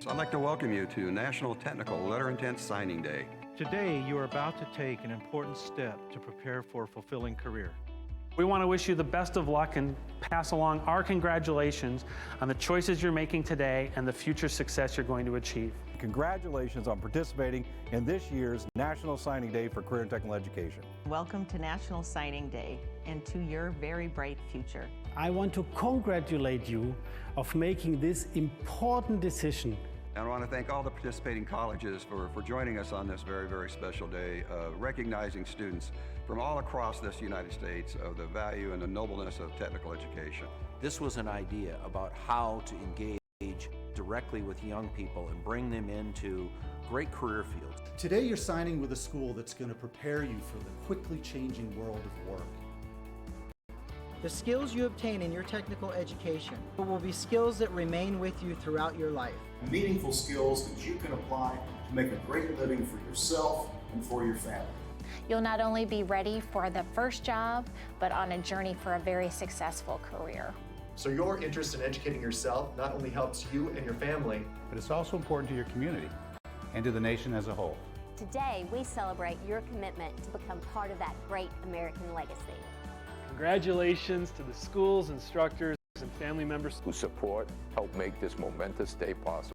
So I'd like to welcome you to National Technical Letter Intent Signing Day. Today, you are about to take an important step to prepare for a fulfilling career. We want to wish you the best of luck and pass along our congratulations on the choices you're making today and the future success you're going to achieve. Congratulations on participating in this year's National Signing Day for Career and Technical Education. Welcome to National Signing Day and to your very bright future. I want to congratulate you of making this important decision. And I want to thank all the participating colleges for joining us on this very, very special day, recognizing students from all across this United States of the value and the nobleness of technical education. This was an idea about how to engage directly with young people and bring them into great career fields. Today you're signing with a school that's going to prepare you for the quickly changing world of work. The skills you obtain in your technical education will be skills that remain with you throughout your life. Meaningful skills that you can apply to make a great living for yourself and for your family. You'll not only be ready for the first job, but on a journey for a very successful career. So your interest in educating yourself not only helps you and your family, but it's also important to your community and to the nation as a whole. Today, we celebrate your commitment to become part of that great American legacy. Congratulations to the schools, instructors, and family members who support, help make this momentous day possible.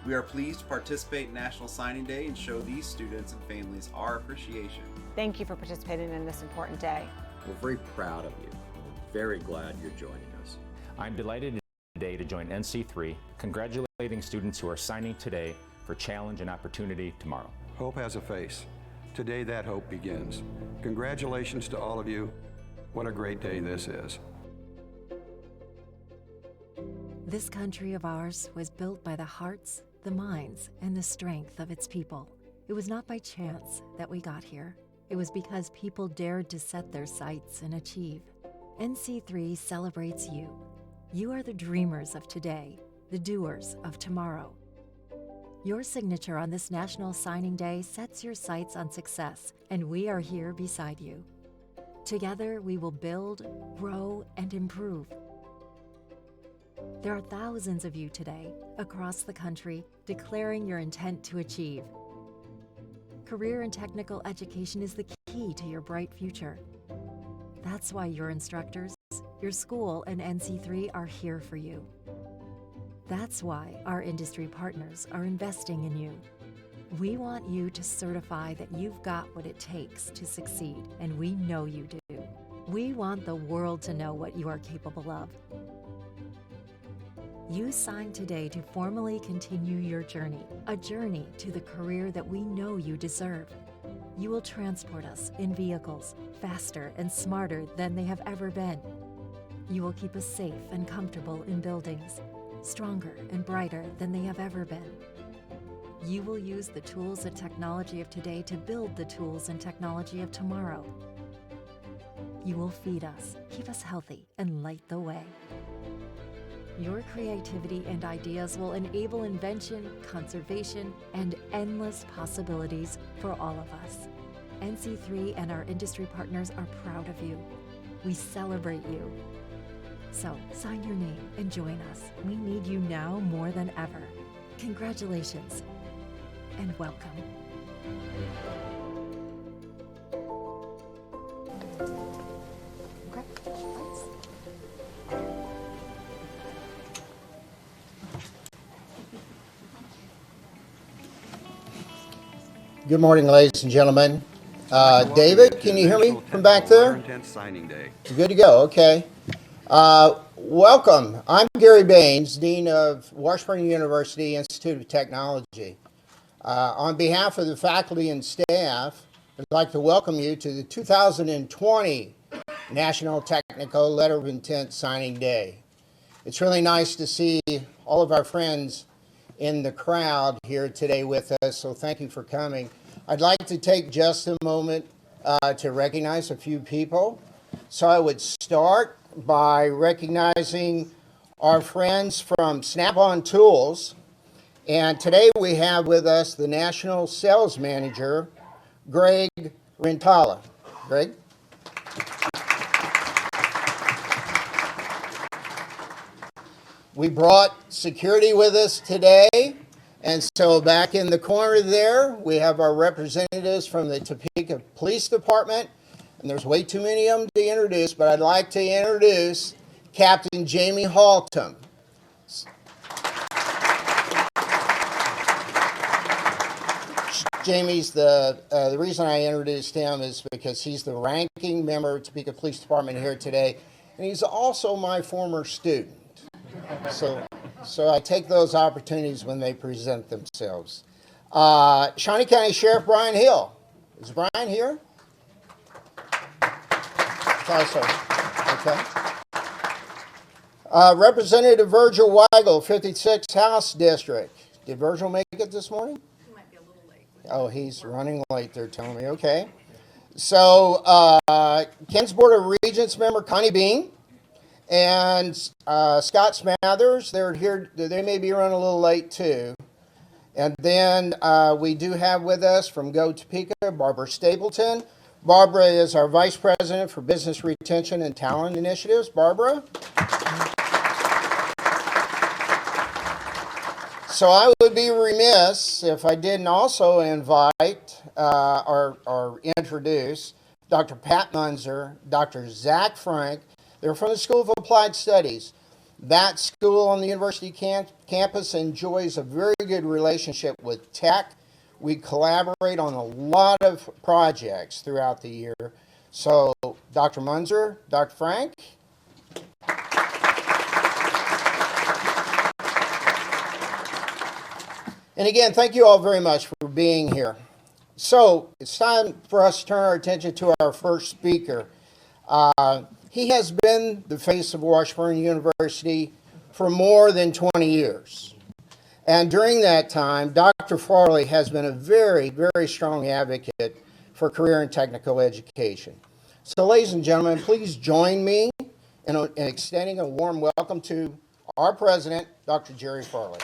We are pleased to participate in National Signing Day and show these students and families our appreciation. Thank you for participating in this important day. We're very proud of you. We're very glad you're joining us. I'm delighted today to join NC3, congratulating students who are signing today for challenge and opportunity tomorrow. Hope has a face. Today that hope begins. Congratulations to all of you. What a great day this is. This country of ours was built by the hearts, the minds, and the strength of its people. It was not by chance that we got here. It was because people dared to set their sights and achieve. NC3 celebrates you. You are the dreamers of today, the doers of tomorrow. Your signature on this National Signing Day sets your sights on success, and we are here beside you. Together, we will build, grow, and improve. There are thousands of you today, across the country, declaring your intent to achieve. Career and technical education is the key to your bright future. That's why your instructors, your school, and NC3 are here for you. That's why our industry partners are investing in you. We want you to certify that you've got what it takes to succeed, and we know you do. We want the world to know what you are capable of. You sign today to formally continue your journey, a journey to the career that we know you deserve. You will transport us in vehicles faster and smarter than they have ever been. You will keep us safe and comfortable in buildings, stronger and brighter than they have ever been. You will use the tools and technology of today to build the tools and technology of tomorrow. You will feed us, keep us healthy, and light the way. Your creativity and ideas will enable invention, conservation, and endless possibilities for all of us. NC3 and our industry partners are proud of you. We celebrate you. So sign your name and join us. We need you now more than ever. Congratulations and welcome. Okay, thanks. Good morning, ladies and gentlemen. David, can you hear me from back there? Signing Day. Good to go, okay. Welcome. I'm Gary Baines, Dean of Washburn University Institute of Technology. On behalf of the faculty and staff, I'd like to welcome you to the 2020 National Technical Letter of Intent Signing Day. It's really nice to see all of our friends in the crowd here today with us, so thank you for coming. I'd like to take just a moment to recognize a few people. So I would start by recognizing our friends from Snap-on Tools. And today we have with us the National Sales Manager, Greg Rintala. Greg? We brought security with us today, and so back in the corner there, we have our representatives from the Topeka Police Department, and there's way too many of them to introduce, but I'd like to introduce Captain Jamie Haltom. Jamie's the reason I introduced him is because he's the ranking member of Topeka Police Department here today, and he's also my former student. So I take those opportunities when they present themselves. Shawnee County Sheriff Brian Hill. Is Brian here? Also, okay. Representative Virgil Weigel, 56th House District. Did Virgil make it this morning? He might be a little late. Oh, he's running late, they're telling me. Okay. So, Kansas Board of Regents member Connie Bean and Scott Smathers, they're here. They may be running a little late too. And then we do have with us from Go Topeka, Barbara Stapleton. Barbara is our Vice President for Business Retention and Talent Initiatives. Barbara? So I would be remiss if I didn't also invite or introduce Dr. Pat Munzer, Dr. Zach Frank. They're from the School of Applied Studies. That school on the university campus enjoys a very good relationship with tech. We collaborate on a lot of projects throughout the year. So, Dr. Munzer, Dr. Frank. And again, thank you all very much for being here. So, it's time for us to turn our attention to our first speaker. He has been the face of Washburn University for more than 20 years. And during that time, Dr. Farley has been a very, very strong advocate for career and technical education. So, ladies and gentlemen, please join me in extending a warm welcome to our president, Dr. Jerry Farley.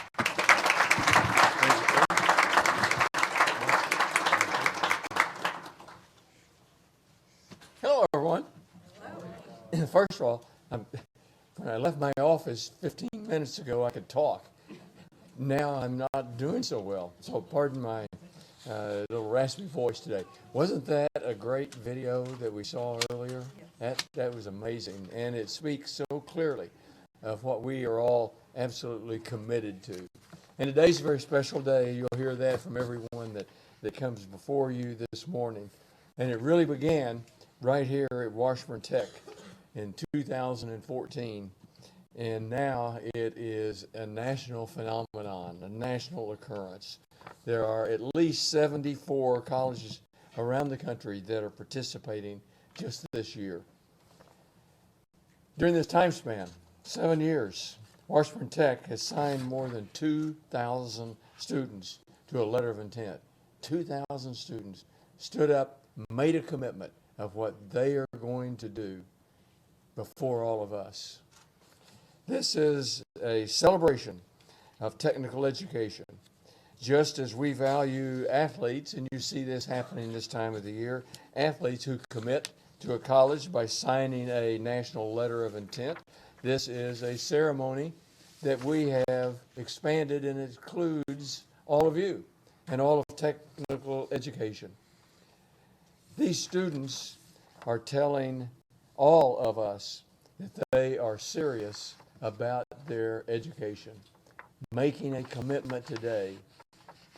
Hello, everyone. Hello. First of all, when I left my office 15 minutes ago, I could talk. Now I'm not doing so well, so pardon my little raspy voice today. Wasn't that a great video that we saw earlier? That was amazing, and it speaks so clearly of what we are all absolutely committed to. And today's a very special day. You'll hear that from everyone that comes before you this morning. And it really began right here at Washburn Tech in 2014. And now it is a national phenomenon, a national occurrence. There are at least 74 colleges around the country that are participating just this year. During this time span, 7 years, Washburn Tech has signed more than 2,000 students to a letter of intent. 2,000 students stood up, made a commitment of what they are going to do before all of us. This is a celebration of technical education. Just as we value athletes, and you see this happening this time of the year, athletes who commit to a college by signing a national letter of intent, this is a ceremony that we have expanded, and it includes all of you and all of technical education. These students are telling all of us that they are serious about their education. Making a commitment today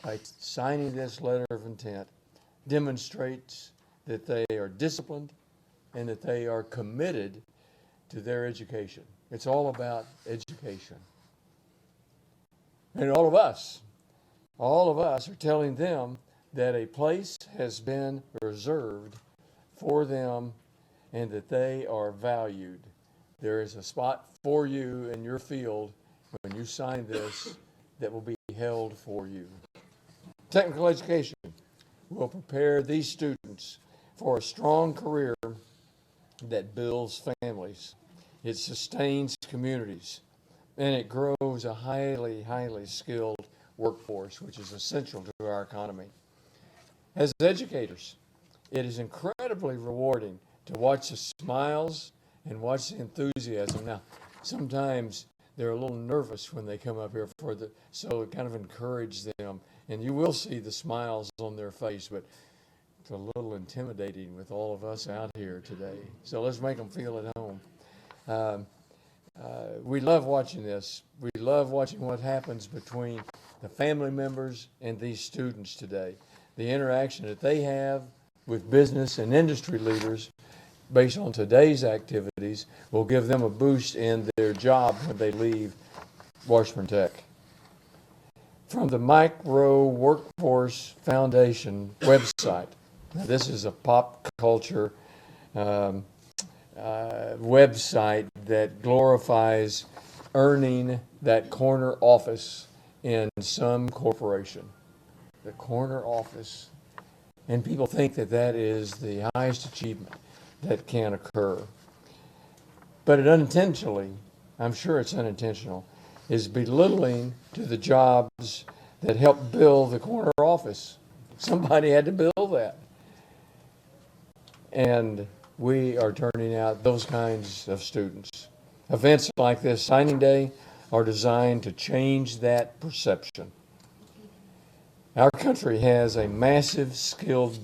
by signing this letter of intent demonstrates that they are disciplined and that they are committed to their education. It's all about education. And all of us are telling them that a place has been reserved for them and that they are valued. There is a spot for you in your field when you sign this that will be held for you. Technical education will prepare these students for a strong career that builds families, it sustains communities, and it grows a highly, highly skilled workforce, which is essential to our economy. As educators, it is incredibly rewarding to watch the smiles and watch the enthusiasm. Now, sometimes they're a little nervous when they come up here so kind of encourage them. And you will see the smiles on their face, but it's a little intimidating with all of us out here today. So let's make them feel at home. We love watching this. We love watching what happens between the family members and these students today. The interaction that they have with business and industry leaders based on today's activities will give them a boost in their job when they leave Washburn Tech. From the Micro Workforce Foundation website, now this is a pop culture website that glorifies earning that corner office in some corporation. The corner office. And people think that that is the highest achievement that can occur. But it unintentionally, I'm sure it's unintentional, is belittling to the jobs that help build the corner office. Somebody had to build that. And we are turning out those kinds of students. Events like this signing day are designed to change that perception. Our country has a massive skill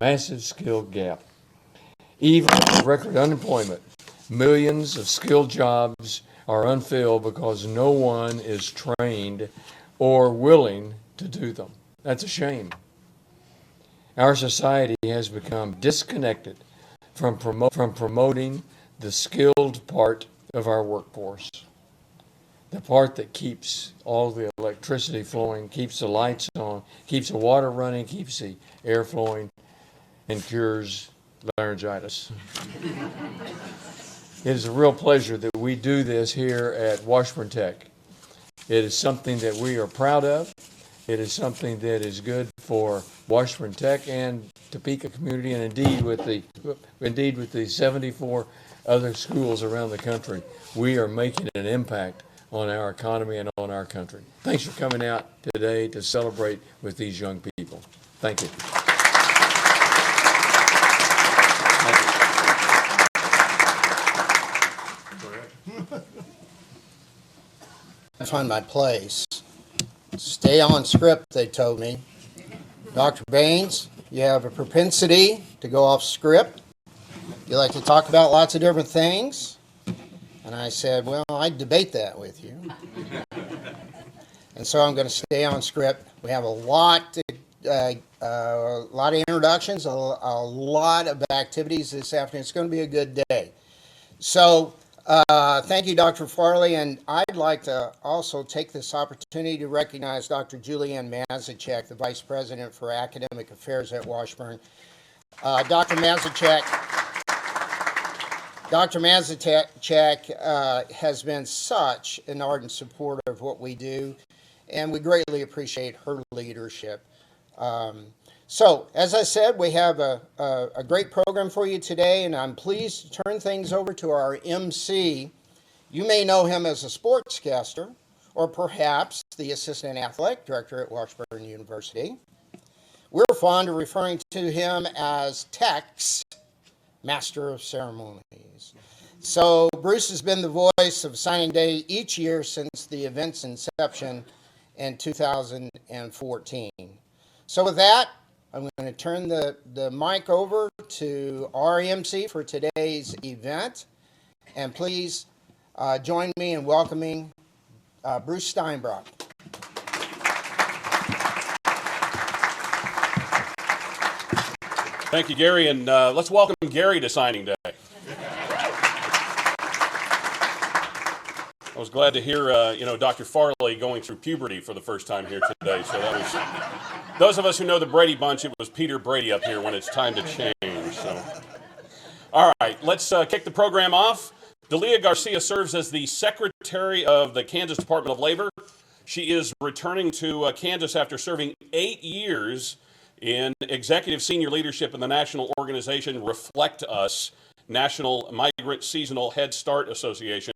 massive skill gap. Even with record unemployment, millions of skilled jobs are unfilled because no one is trained or willing to do them. That's a shame. Our society has become disconnected from promoting the skilled part of our workforce. The part that keeps all the electricity flowing, keeps the lights on, keeps the water running, keeps the air flowing, and cures laryngitis. It is a real pleasure that we do this here at Washburn Tech. It is something that we are proud of. It is something that is good for Washburn Tech and Topeka community, and indeed with the 74 other schools around the country. We are making an impact on our economy and on our country. Thanks for coming out today to celebrate with these young people. Thank you. I find my place. Stay on script, they told me. Dr. Baines, you have a propensity to go off script. You like to talk about lots of different things. And I said, well, I'd debate that with you. And so I'm going to stay on script. We have a lot of introductions, a lot of activities this afternoon. It's going to be a good day. So thank you, Dr. Farley. And I'd like to also take this opportunity to recognize Dr. Julianne Mazicek, the Vice President for Academic Affairs at Washburn. Dr. Mazicek has been such an ardent supporter of what we do, and we greatly appreciate her leadership. So, as I said, we have a great program for you today, and I'm pleased to turn things over to our MC. You may know him as a sportscaster, or perhaps the Assistant Athletic Director at Washburn University. We're fond of referring to him as Tech's Master of Ceremonies. So Bruce has been the voice of signing day each year since the event's inception in 2014. So with that, I'm going to turn the mic over to our MC for today's event. And please join me in welcoming Bruce Steinbrock. Thank you, Gary, and let's welcome Gary to signing day. I was glad to hear, Dr. Farley going through puberty for the first time here today. So that was, those of us who know the Brady Bunch, it was Peter Brady up here when it's time to change. So, all right, let's kick the program off. Delia Garcia serves as the Secretary of the Kansas Department of Labor. She is returning to Kansas after serving 8 years in executive senior leadership in the national organization Reflect Us, National Migrant Seasonal Head Start Association,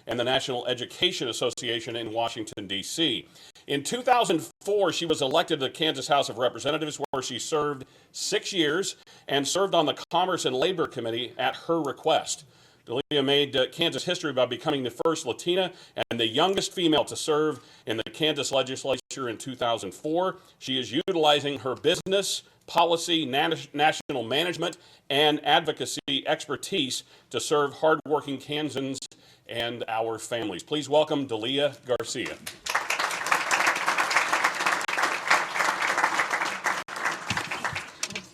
and the National Education Association in Washington, D.C. In 2004, she was elected to the Kansas House of Representatives, where she served 6 years and served on the Commerce and Labor Committee at her request. Dalia made Kansas history by becoming the first Latina and the youngest female to serve in the Kansas legislature in 2004. She is utilizing her business, policy, national management, and advocacy expertise to serve hardworking Kansans and our families. Please welcome Dalia Garcia.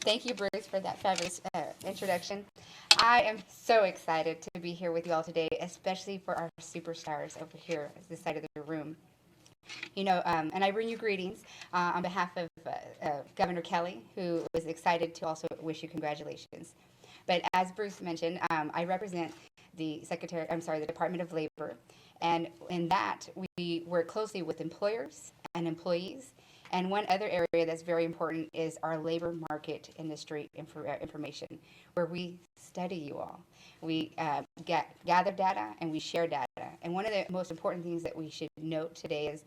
Thank you, Bruce, for that fabulous introduction. I am so excited to be here with you all today, especially for our superstars over here at this side of the room. You know, and I bring you greetings on behalf of Governor Kelly, who was excited to also wish you congratulations. But as Bruce mentioned, I represent the Department of Labor, and in that we work closely with employers and employees. And one other area that's very important is our labor market industry information, where we study you all. We gather data and we share data. And one of the most important things that we should note today is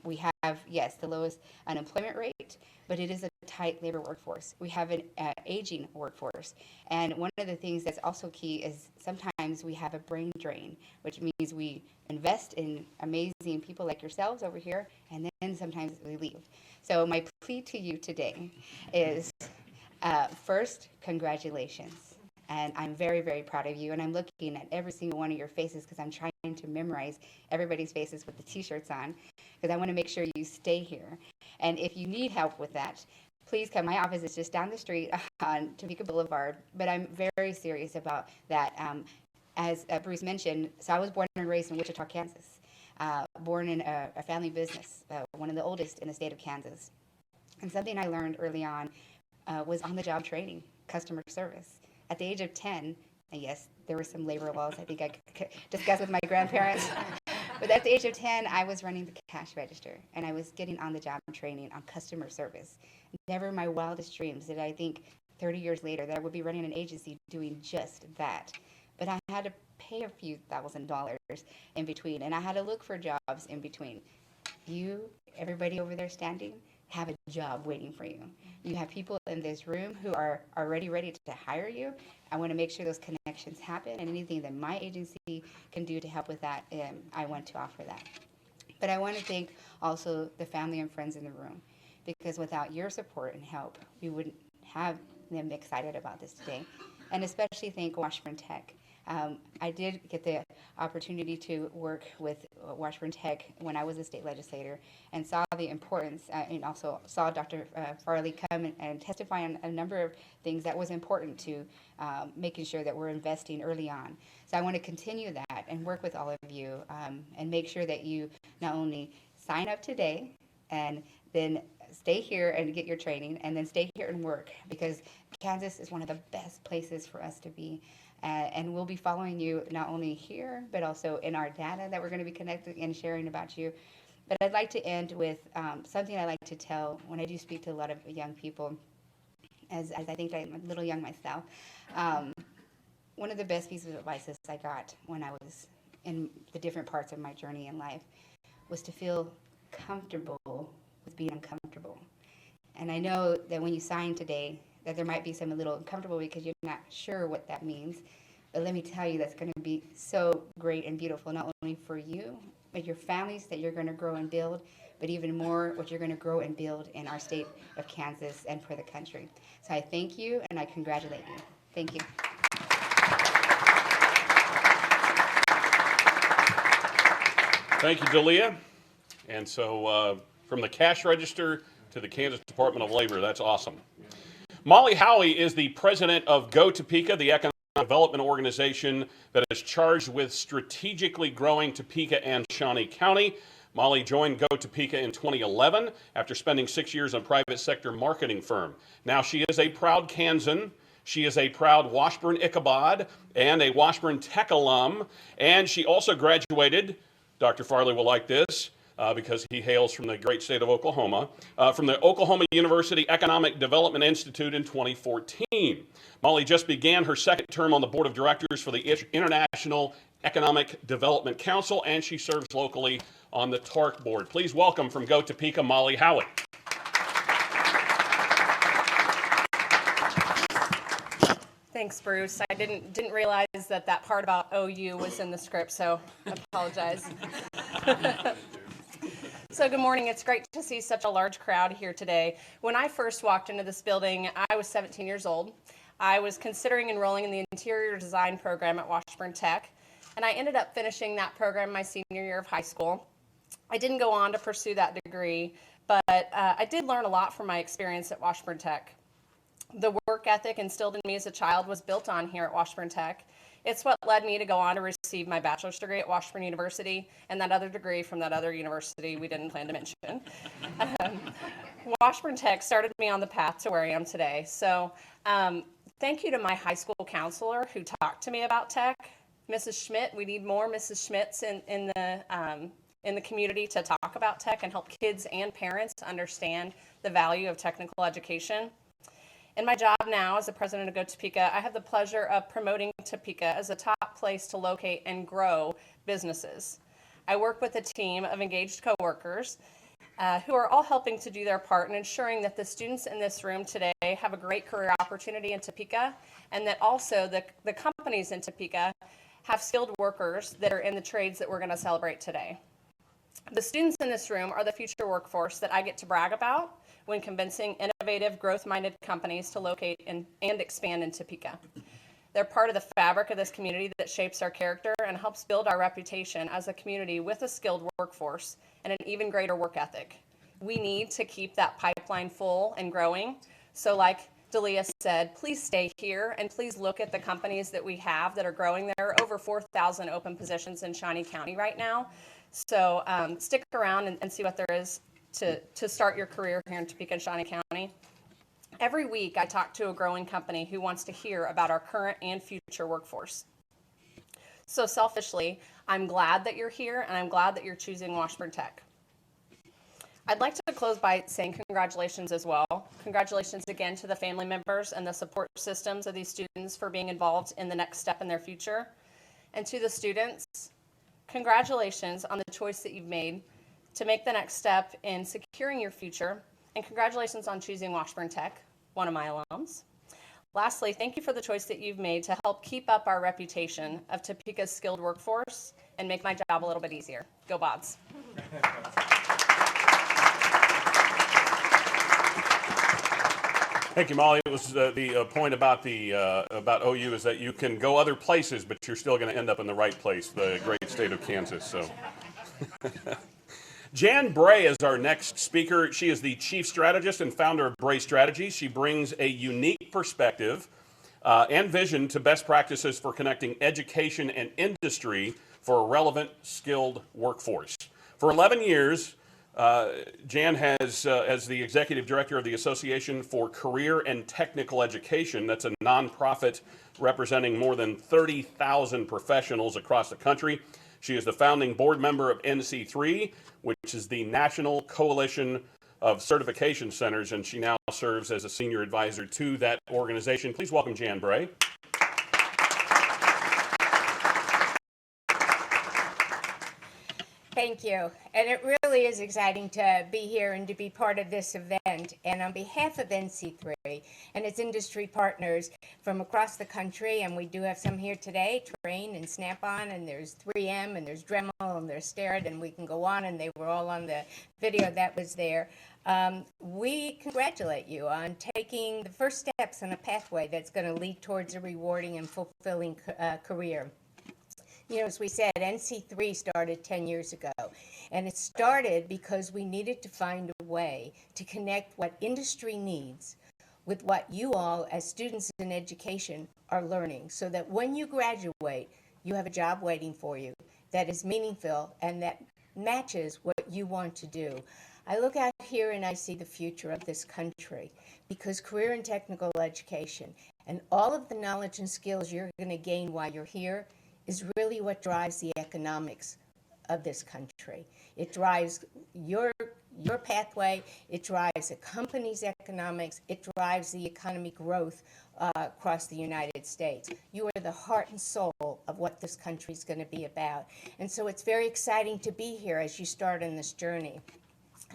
we have, yes, the lowest unemployment rate, but it is a tight labor workforce. We have an aging workforce. And one of the things that's also key is sometimes we have a brain drain, which means we invest in amazing people like yourselves over here, and then sometimes we leave. So my plea to you today is, first, congratulations. And I'm very, very proud of you. And I'm looking at every single one of your faces because I'm trying to memorize everybody's faces with the t-shirts on, because I want to make sure you stay here. And if you need help with that, please come. My office is just down the street on Topeka Boulevard. But I'm very serious about that. As Bruce mentioned, so I was born and raised in Wichita, Kansas. Born in a family business, one of the oldest in the state of Kansas. And something I learned early on was on-the-job training, customer service. At the age of 10, and yes, there were some labor laws I think I could discuss with my grandparents. But at the age of 10, I was running the cash register, and I was getting on-the-job training on customer service. Never in my wildest dreams did I think 30 years later that I would be running an agency doing just that. But I had to pay a few $1,000s in between, and I had to look for jobs in between. You, everybody over there standing, have a job waiting for you. You have people in this room who are already ready to hire you. I want to make sure those connections happen, and anything that my agency can do to help with that, I want to offer that. But I want to thank also the family and friends in the room, because without your support and help, we wouldn't have them excited about this today. And especially thank Washburn Tech. I did get the opportunity to work with Washburn Tech when I was a state legislator, and saw the importance, and also saw Dr. Farley come and testify on a number of things that was important to making sure that we're investing early on. So I want to continue that and work with all of you and make sure that you not only sign up today and then stay here and get your training, and then stay here and work, because Kansas is one of the best places for us to be. And we'll be following you not only here, but also in our data that we're going to be connecting and sharing about you. But I'd like to end with something I like to tell when I do speak to a lot of young people, as I think I'm a little young myself. One of the best pieces of advice I got when I was in the different parts of my journey in life was to feel comfortable with being uncomfortable. And I know that when you sign today, that there might be some a little uncomfortable because you're not sure what that means. But let me tell you, that's going to be so great and beautiful, not only for you, but your families that you're going to grow and build, but even more what you're going to grow and build in our state of Kansas and for the country. So I thank you and I congratulate you. Thank you. Thank you, Dalia. And so from the cash register to the Kansas Department of Labor, that's awesome. Molly Howey is the president of Go Topeka, the economic development organization that is charged with strategically growing Topeka and Shawnee County. Molly joined Go Topeka in 2011 after spending 6 years in a private sector marketing firm. Now she is a proud Kansan. She is a proud Washburn Ichabod and a Washburn Tech alum. And she also graduated, Dr. Farley will like this, because he hails from the great state of Oklahoma, from the Oklahoma University Economic Development Institute in 2014. Molly just began her second term on the board of directors for the International Economic Development Council, and she serves locally on the TARC board. Please welcome from Go Topeka, Molly Howey. Thanks, Bruce. I didn't realize that part about OU was in the script, so I apologize. So good morning. It's great to see such a large crowd here today. When I first walked into this building, I was 17 years old. I was considering enrolling in the interior design program at Washburn Tech, and I ended up finishing that program my senior year of high school. I didn't go on to pursue that degree, but I did learn a lot from my experience at Washburn Tech. The work ethic instilled in me as a child was built on here at Washburn Tech. It's what led me to go on to receive my bachelor's degree at Washburn University and that other degree from that other university we didn't plan to mention. Washburn Tech started me on the path to where I am today. So thank you to my high school counselor who talked to me about tech, Mrs. Schmidt. We need more Mrs. Schmidts in the community to talk about tech and help kids and parents understand the value of technical education. In my job now as the president of Go Topeka, I have the pleasure of promoting Topeka as a top place to locate and grow businesses. I work with a team of engaged coworkers who are all helping to do their part in ensuring that the students in this room today have a great career opportunity in Topeka, and that also the companies in Topeka have skilled workers that are in the trades that we're going to celebrate today. The students in this room are the future workforce that I get to brag about when convincing innovative, growth-minded companies to locate and expand in Topeka. They're part of the fabric of this community that shapes our character and helps build our reputation as a community with a skilled workforce and an even greater work ethic. We need to keep that pipeline full and growing. So like Delia said, please stay here and please look at the companies that we have that are growing. There are over 4,000 open positions in Shawnee County right now. So stick around and see what there is to start your career here in Topeka and Shawnee County. Every week I talk to a growing company who wants to hear about our current and future workforce. So selfishly, I'm glad that you're here and I'm glad that you're choosing Washburn Tech. I'd like to close by saying congratulations as well. Congratulations again to the family members and the support systems of these students for being involved in the next step in their future. And to the students, congratulations on the choice that you've made to make the next step in securing your future, and congratulations on choosing Washburn Tech, one of my alums. Lastly, thank you for the choice that you've made to help keep up our reputation of Topeka's skilled workforce and make my job a little bit easier. Go Bods. Thank you, Molly. It was the point about about OU is that you can go other places, but you're still going to end up in the right place, the great state of Kansas. So. Jan Bray is our next speaker. She is the chief strategist and founder of Bray Strategies. She brings a unique perspective and vision to best practices for connecting education and industry for a relevant, skilled workforce. For 11 years, Jan has, as the executive director of the Association for Career and Technical Education, that's a nonprofit representing more than 30,000 professionals across the country. She is the founding board member of NC3, which is the National Coalition of Certification Centers, and she now serves as a senior advisor to that organization. Please welcome Jan Bray. Thank you. And it really is exciting to be here and to be part of this event. And on behalf of NC3 and its industry partners from across the country, and we do have some here today, Train and Snap-on, and there's 3M, and there's Dremel, and there's Starrett, and we can go on, and they were all on the video that was there. We congratulate you on taking the first steps on a pathway that's going to lead towards a rewarding and fulfilling career. You know, as we said, NC3 started 10 years ago, and it started because we needed to find a way to connect what industry needs with what you all, as students in education, are learning, so that when you graduate, you have a job waiting for you that is meaningful and that matches what you want to do. I look out here and I see the future of this country, because career and technical education and all of the knowledge and skills you're going to gain while you're here is really what drives the economics of this country. It drives your pathway, it drives a company's economics, it drives the economic growth across the United States. You are the heart and soul of what this country is going to be about. And so it's very exciting to be here as you start on this journey.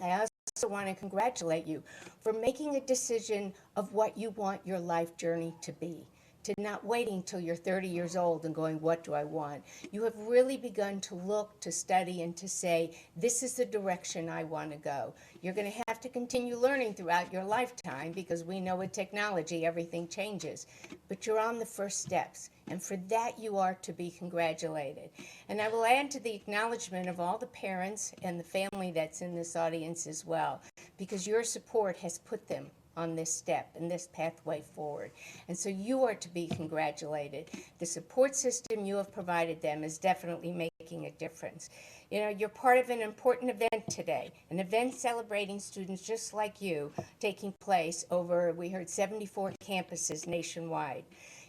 I also want to congratulate you for making a decision of what you want your life journey to be. to not waiting till you're 30 years old and going, what do I want? You have really begun to look, to study, and to say, this is the direction I want to go. You're going to have to continue learning throughout your lifetime because we know with technology everything changes. But you're on the first steps, and for that you are to be congratulated. And I will add to the acknowledgement of all the parents and the family that's in this audience as well, because your support has put them on this step and this pathway forward. And so you are to be congratulated. The support system you have provided them is definitely making a difference. You know, you're part of an important event today, an event celebrating students just like you, taking place over, we heard, 74 campuses nationwide.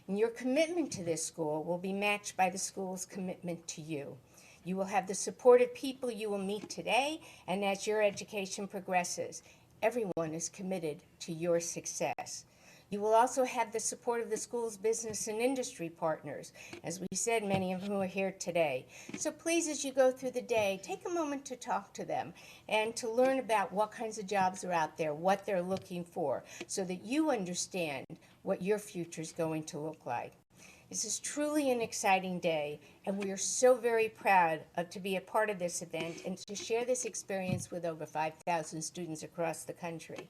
And your commitment to this school will be matched by the school's commitment to you. You will have the supportive people you will meet today, and as your education progresses, everyone is committed to your success. You will also have the support of the school's business and industry partners. As we said, many of whom are here today. So please, as you go through the day, take a moment to talk to them and to learn about what kinds of jobs are out there, what they're looking for, so that you understand what your future is going to look like. This is truly an exciting day, and we are so very proud to be a part of this event and to share this experience with over 5,000 students across the country.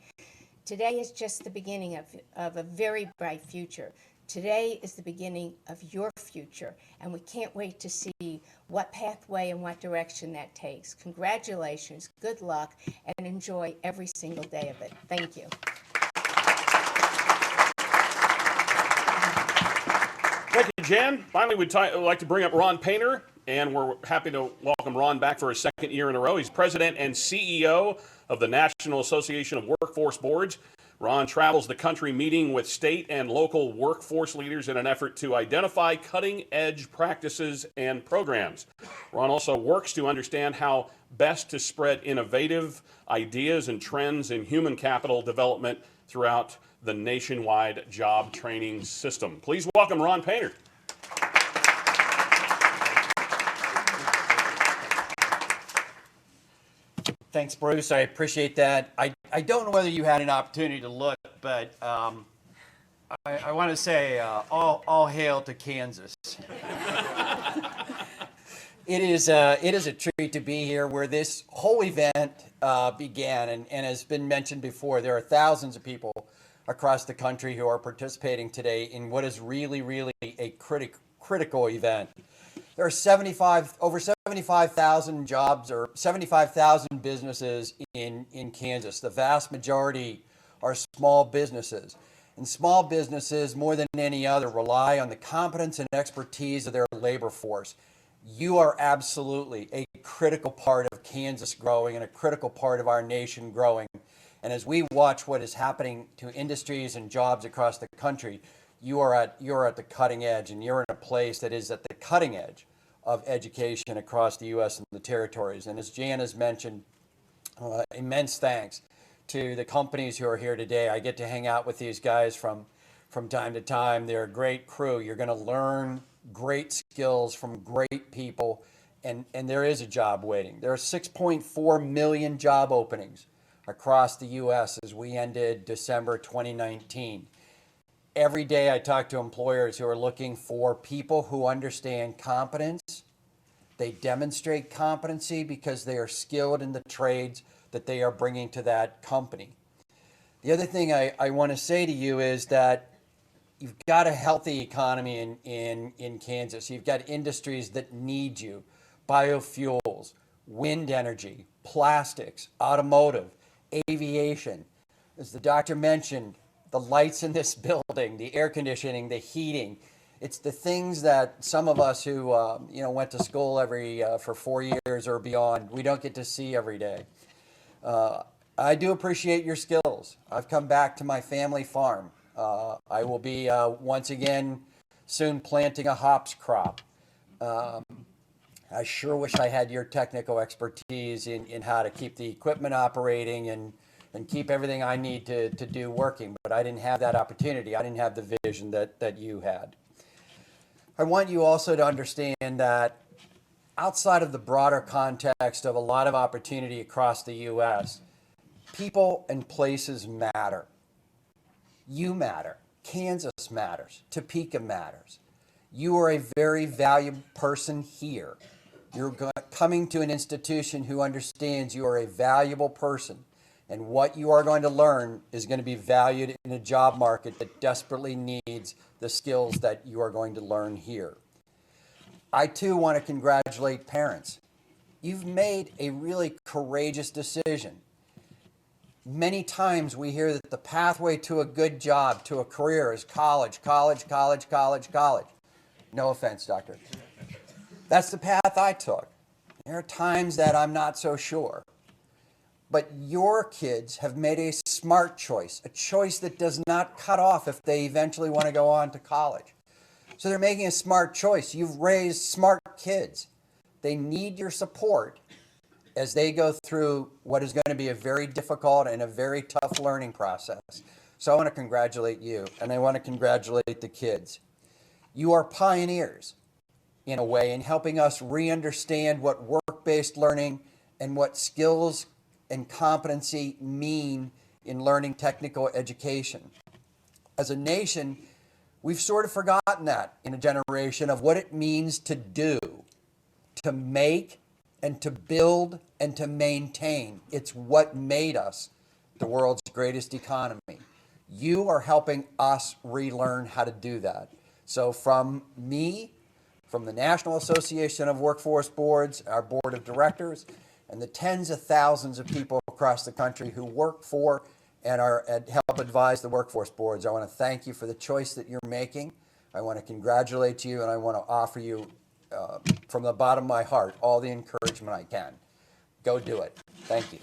Today is just the beginning of a very bright future. Today is the beginning of your future, and we can't wait to see what pathway and what direction that takes. Congratulations, good luck, and enjoy every single day of it. Thank you. Thank you, Jan. Finally, we'd like to bring up Ron Painter, and we're happy to welcome Ron back for a second year in a row. He's president and CEO of the National Association of Workforce Boards. Ron travels the country meeting with state and local workforce leaders in an effort to identify cutting-edge practices and programs. Ron also works to understand how best to spread innovative ideas and trends in human capital development throughout the nationwide job training system. Please welcome Ron Painter. Thanks, Bruce. I appreciate that. I don't know whether you had an opportunity to look, but I want to say all hail to Kansas. It is a treat to be here where this whole event began, and as been mentioned before, there are thousands of people across the country who are participating today in what is really, really a critical event. There are over 75,000 jobs or 75,000 businesses in Kansas. The vast majority are small businesses. And small businesses, more than any other, rely on the competence and expertise of their labor force. You are absolutely a critical part of Kansas growing and a critical part of our nation growing. And as we watch what is happening to industries and jobs across the country, you're at the cutting edge, and you're in a place that is at the cutting edge of education across the U.S. and the territories. And as Jan has mentioned, immense thanks to the companies who are here today. I get to hang out with these guys from time to time. They're a great crew. You're going to learn great skills from great people, and there is a job waiting. There are 6.4 million job openings across the U.S. as we ended December 2019. Every day I talk to employers who are looking for people who understand competence. They demonstrate competency because they are skilled in the trades that they are bringing to that company. The other thing I want to say to you is that you've got a healthy economy in Kansas. You've got industries that need you. Biofuels, wind energy, plastics, automotive, aviation. As the doctor mentioned, the lights in this building, the air conditioning, the heating. It's the things that some of us who went to school for 4 years or beyond, we don't get to see every day. I do appreciate your skills. I've come back to my family farm. I will be once again soon planting a hops crop. I sure wish I had your technical expertise in how to keep the equipment operating and keep everything I need to do working, but I didn't have that opportunity. I didn't have the vision that you had. I want you also to understand that outside of the broader context of a lot of opportunity across the U.S., people and places matter. You matter. Kansas matters. Topeka matters. You are a very valuable person here. You're coming to an institution who understands you are a valuable person, and what you are going to learn is going to be valued in a job market that desperately needs the skills that you are going to learn here. I too want to congratulate parents. You've made a really courageous decision. Many times we hear that the pathway to a good job, to a career, is college, college, college, college, college. No offense, doctor. That's the path I took. There are times that I'm not so sure. But your kids have made a smart choice, a choice that does not cut off if they eventually want to go on to college. So they're making a smart choice. You've raised smart kids. They need your support as they go through what is going to be a very difficult and a very tough learning process. So I want to congratulate you, and I want to congratulate the kids. You are pioneers, in a way, in helping us re-understand what work-based learning and what skills and competency mean in learning technical education. As a nation, we've sort of forgotten that in a generation of what it means to do, to make, and to build, and to maintain. It's what made us the world's greatest economy. You are helping us relearn how to do that. So from me, from the National Association of Workforce Boards, our board of directors, and the tens of thousands of people across the country who work for and help advise the workforce boards, I want to thank you for the choice that you're making. I want to congratulate you, and I want to offer you, from the bottom of my heart, all the encouragement I can. Go do it. Thank you.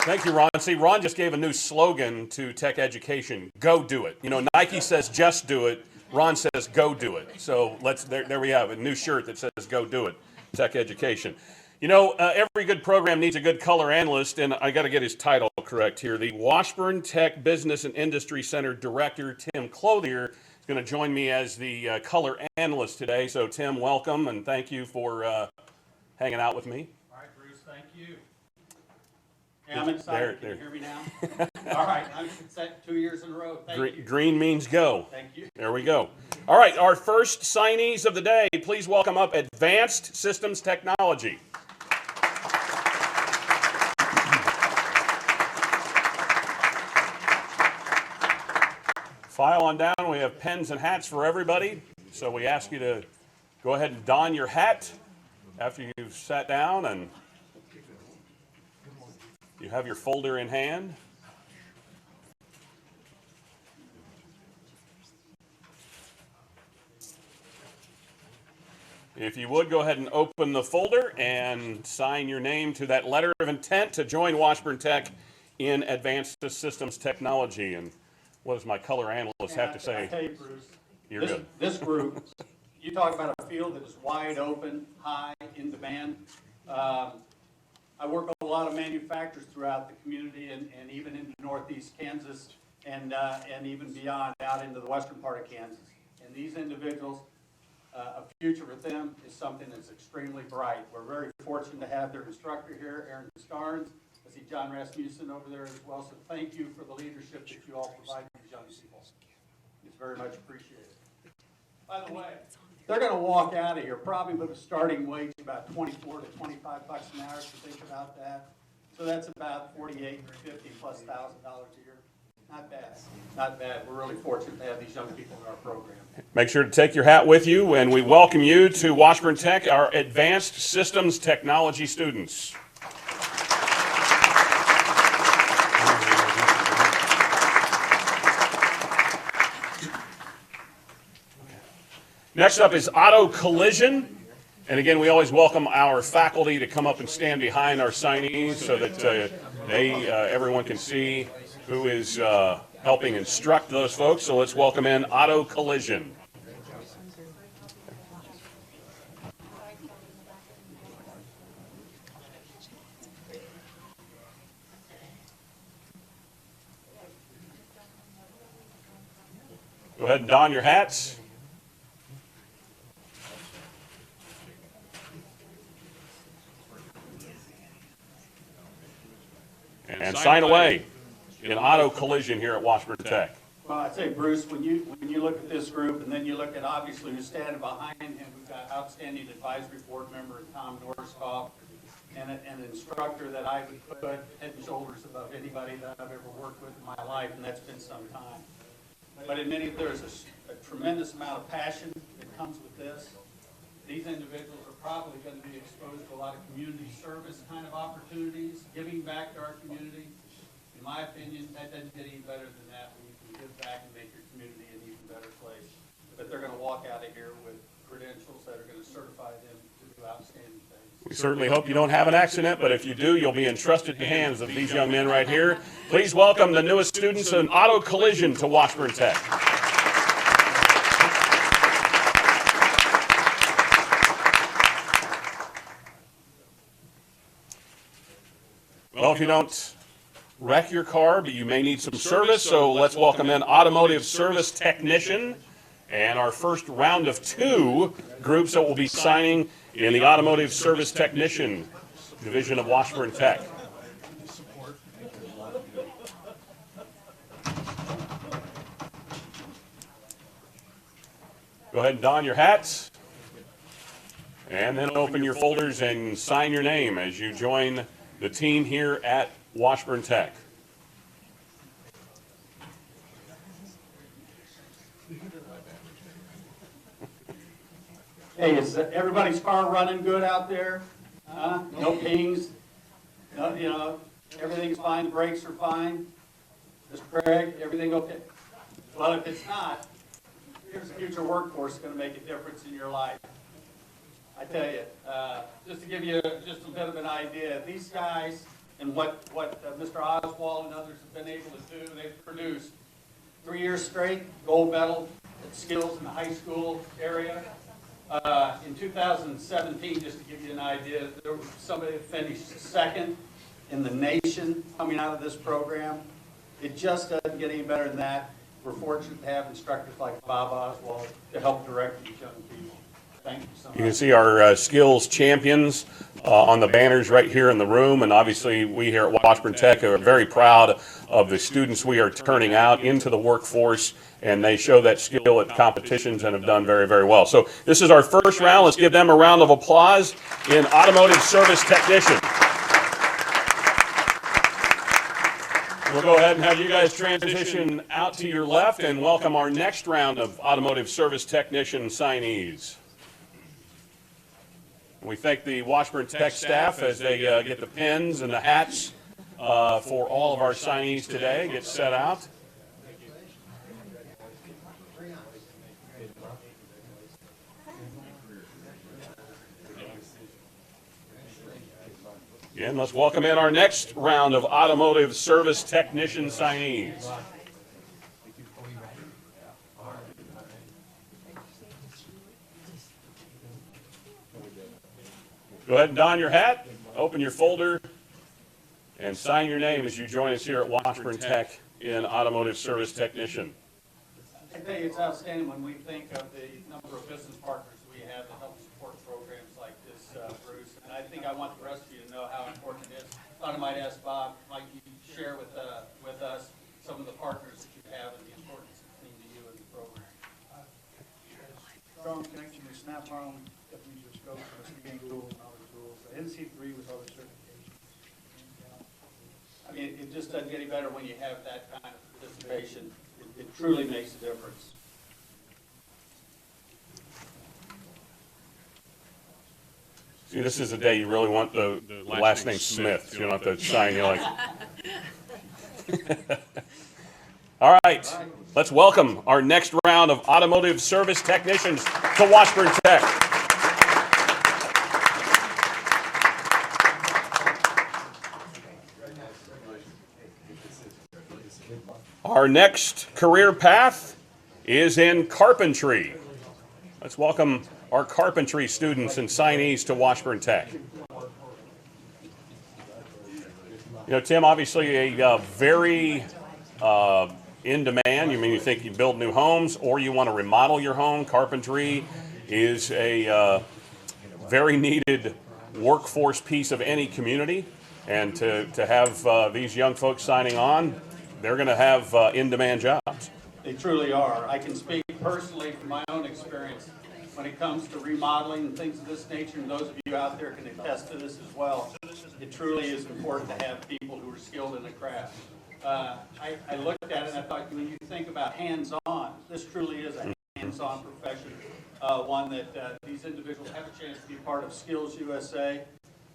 Thank you, Ron. See, Ron just gave a new slogan to tech education: go do it. You know, Nike says just do it. Ron says go do it. So there we have it, a new shirt that says go do it, tech education. You know, every good program needs a good color analyst, and I got to get his title correct here. The Washburn Tech Business and Industry Center Director, Tim Clothier, is going to join me as the color analyst today. So, Tim, welcome, and thank you for hanging out with me. All right, Bruce, thank you. Hey, I'm excited. Can you hear me now? All right, I'm set 2 years in a row. Thank you. Green means go. Thank you. There we go. All right, our first signees of the day. Please welcome up Advanced Systems Technology. File on down. We have pens and hats for everybody. So we ask you to go ahead and don your hat after you've sat down and you have your folder in hand. If you would, go ahead and open the folder and sign your name to that letter of intent to join Washburn Tech in Advanced Systems Technology. And what does my color analyst have to say? I tell you, Bruce, You're good. This group, you talk about a field that is wide open, high, in demand. I work with a lot of manufacturers throughout the community and even into northeast Kansas and even beyond out into the western part of Kansas. And these individuals, a future with them is something that's extremely bright. We're very fortunate to have their instructor here, Aaron Starnes. I see John Rasmussen over there as well. So thank you for the leadership that you all provide to these young people. It's very much appreciated. By the way, they're going to walk out of here probably with a starting wage about $24 to $25 an hour, if you think about that. So that's about $48,000 or $50,000 plus a year. Not bad. Not bad. We're really fortunate to have these young people in our program. Make sure to take your hat with you, and we welcome you to Washburn Tech, our Advanced Systems Technology students. Next up is Auto Collision. And again, we always welcome our faculty to come up and stand behind our signees so that everyone can see who is helping instruct those folks. So let's welcome in Auto Collision. Go ahead and don your hats. And And sign away in auto collision here at Washburn Tech. Well, I'd say, Bruce, when you look at this group, and then you look at obviously who's standing behind him, we've got outstanding advisory board member Tom Norskoff, and an instructor that I would put head and shoulders above anybody that I've ever worked with in my life, and that's been some time. But admitting there's a tremendous amount of passion that comes with this. These individuals are probably going to be exposed to a lot of community service kind of opportunities, giving back to our community. In my opinion, that doesn't get any better than that when you can give back and make your community an even better place. But they're going to walk out of here with credentials that are going to certify them to do outstanding things. We certainly hope you don't have an accident, but if you do, you'll be entrusted in the hands of these young men right here. Please welcome the newest students in auto collision to Washburn Tech. Well, if you don't wreck your car, but you may need some service, so let's welcome in Automotive Service Technician and our first round of 2 groups that will be signing in the Automotive Service Technician division of Washburn Tech. Go ahead and don your hats, and then open your folders and sign your name as you join the team here at Washburn Tech. Hey, is everybody's car running good out there? No pings? No, you know, everything's fine, the brakes are fine? Mr. Craig, everything okay? Well, if it's not, here's a future workforce that's going to make a difference in your life. I tell you, just to give you just a bit of an idea, these guys and what Mr. Oswald and others have been able to do, they've produced 3 years straight gold medal skills in the high school area. In 2017, just to give you an idea, there was somebody that finished second in the nation coming out of this program. It just doesn't get any better than that. We're fortunate to have instructors like Bob Oswald to help direct these young people. Thank you so much. You can see our skills champions on the banners right here in the room, and obviously we here at Washburn Tech are very proud of the students we are turning out into the workforce, and they show that skill at competitions and have done very, very well. So this is our first round. Let's give them a round of applause in Automotive Service Technician. We'll go ahead and have you guys transition out to your left and welcome our next round of Automotive Service Technician signees. We thank the Washburn Tech staff as they get the pens and the hats for all of our signees today, get set out. Again, let's welcome in our next round of Automotive Service Technician signees. Go ahead and don your hat, open your folder, and sign your name as you join us here at Washburn Tech in Automotive Service Technician. I tell you, it's outstanding when we think of the number of business partners we have that help support programs like this, Bruce. And I think I want the rest of you to know how important it is. I thought I might ask Bob, might you share with us some of the partners that you have and the importance of being to you in the program. Strong connection with Snap-on, definitely just go for the scanning tool and other tools. NC3 with other certifications. I mean, it just doesn't get any better when you have that kind of participation. It truly makes a difference. See, this is a day you really want the last name Smith. You don't have to sign, you're like. All right, let's welcome our next round of Automotive Service Technicians to Washburn Tech. Our next career path is in carpentry. Let's welcome our carpentry students and signees to Washburn Tech. You know, Tim, obviously a very in demand. You think you build new homes or you want to remodel your home. Carpentry is a very needed workforce piece of any community. And to have these young folks signing on, they're going to have in-demand jobs. They truly are. I can speak personally from my own experience when it comes to remodeling and things of this nature, and those of you out there can attest to this as well. It truly is important to have people who are skilled in the craft. I looked at it and I thought, when you think about hands-on, this truly is a hands-on profession, one that these individuals have a chance to be part of Skills USA.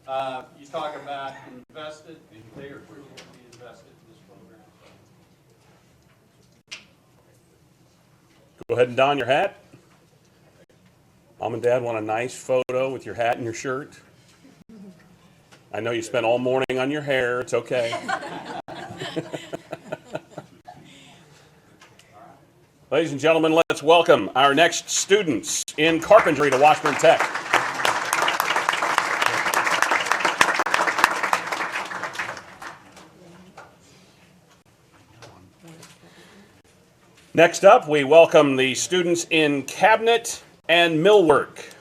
You talk about invested, they are truly going to be invested in this program. Go ahead and don your hat. Mom and Dad want a nice photo with your hat and your shirt. I know you spent all morning on your hair. It's okay. Ladies and gentlemen, let's welcome our next students in carpentry to Washburn Tech. Next up, we welcome the students in cabinet and millwork.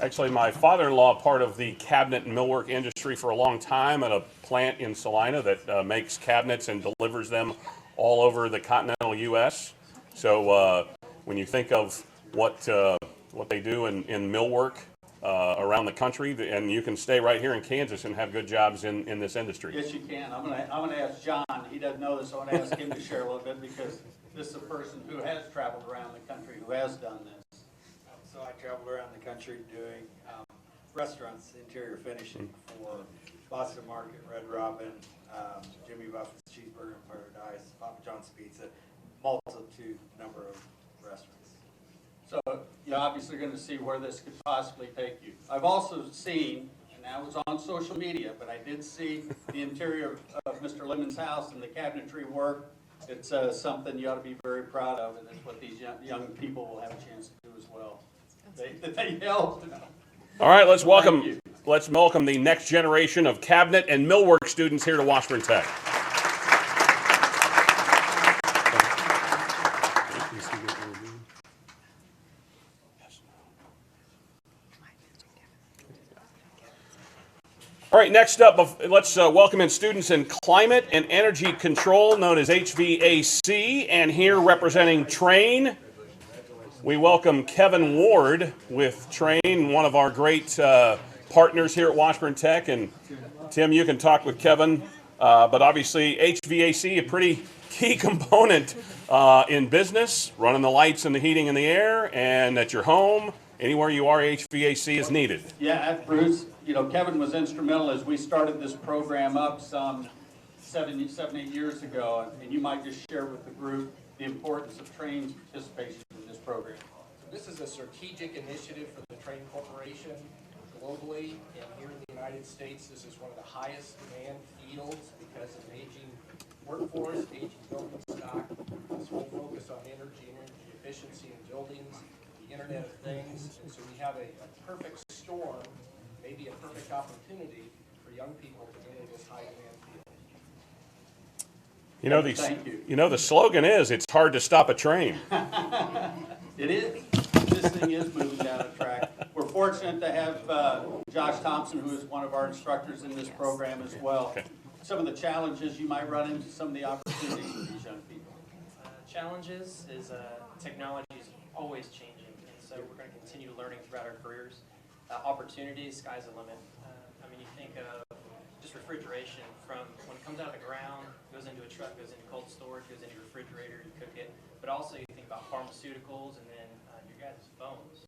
Actually, my father-in-law, part of the cabinet and millwork industry for a long time at a plant in Salina that makes cabinets and delivers them all over the continental U.S. So when you think of what they do in millwork around the country, and you can stay right here in Kansas and have good jobs in this industry. Yes, you can. I'm gonna ask John. He doesn't know this. I want to ask him to share a little bit because this is a person who has traveled around the country who has done this. So I traveled around the country doing restaurants, interior finishing for Boston Market, Red Robin, Jimmy Buffett's Cheeseburger in Paradise, Papa John's Pizza, multitude number of restaurants. So you're obviously going to see where this could possibly take you. I've also seen, and that was on social media, but I did see the interior of Mr. Lemon's house and the cabinetry work. It's something you ought to be very proud of, and it's what these young people will have a chance to do as well. They helped. All right, let's welcome the next generation of cabinet and millwork students here to Washburn Tech. All right, next up, let's welcome in students in climate and energy control, known as HVAC, and here representing Train, we welcome Kevin Ward with Train, one of our great partners here at Washburn Tech. And Tim, you can talk with Kevin, but obviously HVAC, a pretty key component in business, running the lights and the heating and the air, and at your home, anywhere you are, HVAC is needed. Yeah, Bruce, you know, Kevin was instrumental as we started this program up some 7, 8 years ago, and you might just share with the group the importance of Train's participation in this program. This is a strategic initiative for the Train Corporation globally, and here in the United States, this is one of the highest demand fields because of aging workforce, aging building stock, this whole focus on energy efficiency in buildings, the Internet of Things, and so we have a perfect storm, maybe a perfect opportunity for young people to get into this high demand field. You know, the slogan is, it's hard to stop a train. It is. This thing is moving down a track. We're fortunate to have Josh Thompson, who is one of our instructors in this program as well. Okay. Some of the challenges you might run into, some of the opportunities for these young people. Challenges is technology is always changing, and so we're going to continue learning throughout our careers. Opportunities, sky's the limit. I mean, you think of just refrigeration from when it comes out of the ground, goes into a truck, goes into cold storage, goes into your refrigerator, you cook it. But also you think about pharmaceuticals and then your guys' phones.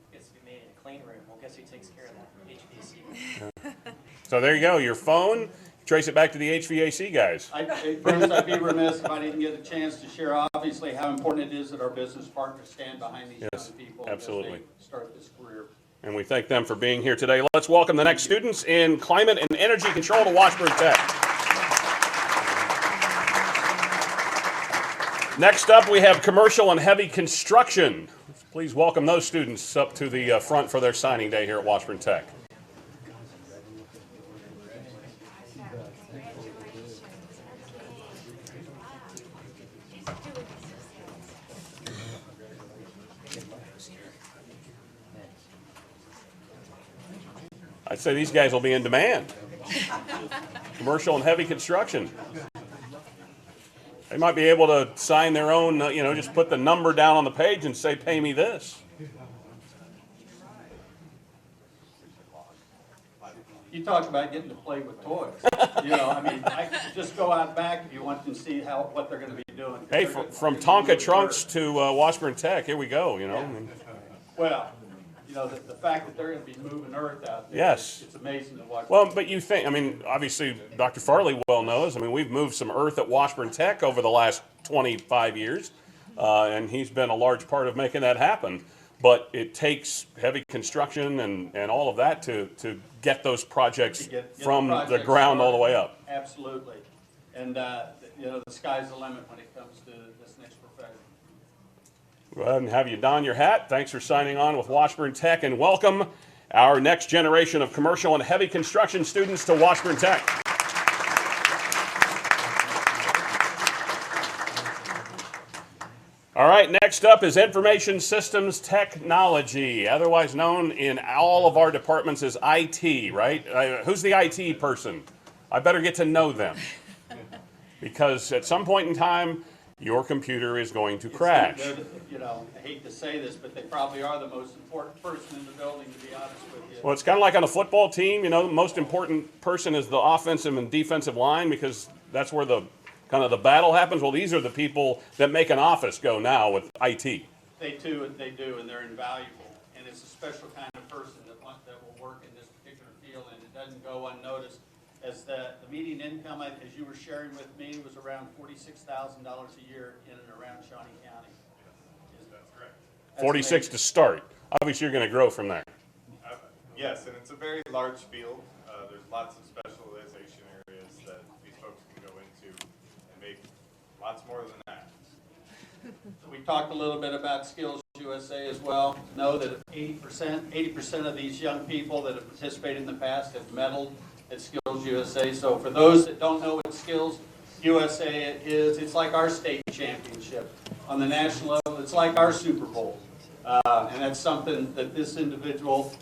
It gets to be made in a clean room. Well, guess who takes care of that? HVAC. So there you go, your phone, trace it back to the HVAC guys. Bruce, I'd be remiss if I didn't get a chance to share obviously how important it is that our business partners stand behind these young people absolutely. As they start this career. And we thank them for being here today. Let's welcome the next students in climate and energy control to Washburn Tech. Next up, we have commercial and heavy construction. Please welcome those students up to the front for their signing day here at Washburn Tech. I'd say these guys will be in demand. Commercial and heavy construction. They might be able to sign their own, just put the number down on the page and say, pay me this. You talk about getting to play with toys. I just go out back if you want to see what they're going to be doing. Hey, from Tonka trunks to Washburn Tech, here we go, Well, the fact that they're going to be moving earth out there, yes. It's amazing to watch. Well, but you think, obviously Dr. Farley well knows, we've moved some earth at Washburn Tech over the last 25 years, and he's been a large part of making that happen. But it takes heavy construction and all of that to get those projects from the ground all the way up. Absolutely. And, the sky's the limit when it comes to this next profession. Go ahead and have you don your hat. Thanks for signing on with Washburn Tech, and welcome our next generation of commercial and heavy construction students to Washburn Tech. All right, next up is Information Systems Technology, otherwise known in all of our departments as IT, right? Who's the IT person? I better get to know them. Because at some point in time, your computer is going to crash. I hate to say this, but they probably are the most important person in the building, to be honest with you. Well, it's kind of like on a football team, the most important person is the offensive and defensive line, because that's where the battle happens. Well, these are the people that make an office go now with IT. They do, and they're invaluable. And it's a special kind of person that will work in this particular field, and it doesn't go unnoticed. As the median income, as you were sharing with me, was around $46,000 a year in and around Shawnee County. That's correct. 46 to start. Obviously, you're going to grow from there. Yes, and it's a very large field. There's lots of specialization areas that these folks can go into and make lots more than that. So we talked a little bit about Skills USA as well. Know that 80% of these young people that have participated in the past have medaled at Skills USA. So for those that don't know what Skills USA is, it's like our state championship. On the national level, it's like our Super Bowl. And that's something that this individual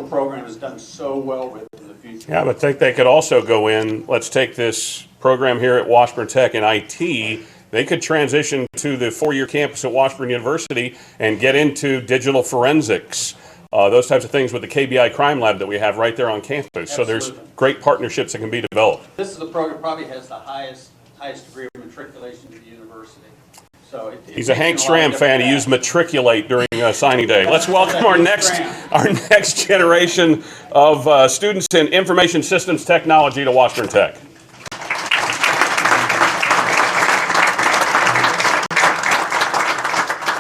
program has done so well with in the future. Yeah, but I think they could also go in, let's take this program here at Washburn Tech in IT, they could transition to the four-year campus at Washburn University and get into digital forensics, those types of things with the KBI crime lab that we have right there on campus. Absolutely. So there's great partnerships that can be developed. This is the program probably has the highest degree of matriculation to the university. So he's a Hank Stram fan. He used matriculate during signing day. Let's welcome our next generation of students in Information Systems Technology to Washburn Tech.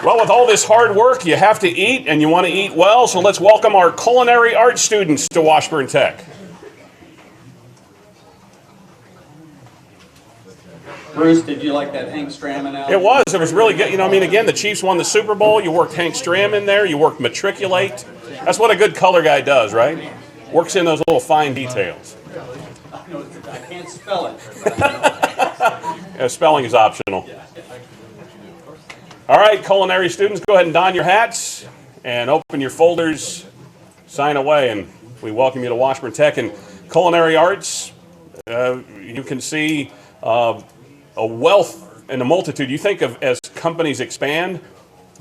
Well, with all this hard work, you have to eat, and you want to eat well, so let's welcome our culinary art students to Washburn Tech. Bruce, did you like that Hank Stram analogy? It was really good. Again, the Chiefs won the Super Bowl. You worked Hank Stram in there. You worked matriculate. That's what a good color guy does, right? Works in those little fine details. I can't spell it. Spelling is optional. All right, culinary students, go ahead and don your hats and open your folders, sign away, and we welcome you to Washburn Tech. And culinary arts, you can see a wealth and a multitude. You think of as companies expand,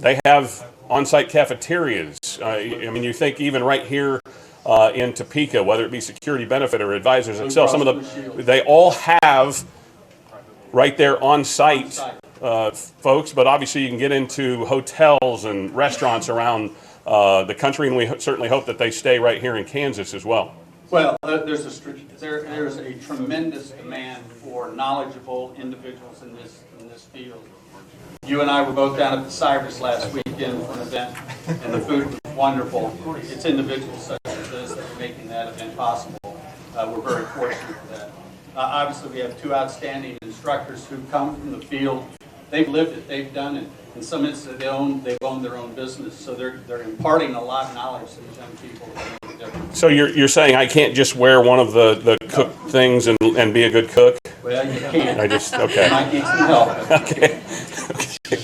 they have on-site cafeterias. You think even right here in Topeka, whether it be Security Benefit or Advisors itself, they all have right there on-site folks, but obviously you can get into hotels and restaurants around the country, and we certainly hope that they stay right here in Kansas as well. Well, there's a tremendous demand for knowledgeable individuals in this field. You and I were both down at the Cyrus last weekend for an event, and the food was wonderful. It's individuals such as this that are making that event possible. We're very fortunate for that. Obviously, we have two outstanding instructors who come from the field. They've lived it, they've done it. In some instances, they've owned their own business, so they're imparting a lot of knowledge to these young people that make a difference. So you're saying I can't just wear one of the cook things and be a good cook? Well, you can. Okay. You might need some help. Okay.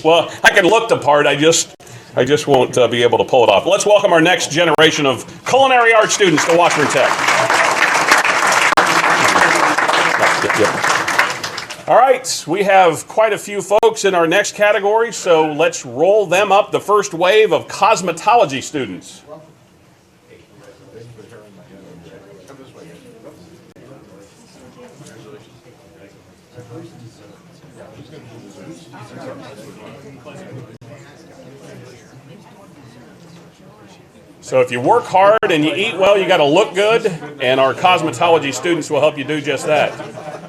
Well, I can look the part. I just I just won't be able to pull it off. Let's welcome our next generation of culinary art students to Washburn Tech. All right, we have quite a few folks in our next category, so let's roll them up. The first wave of cosmetology students. So if you work hard and you eat well, you got to look good, and our cosmetology students will help you do just that.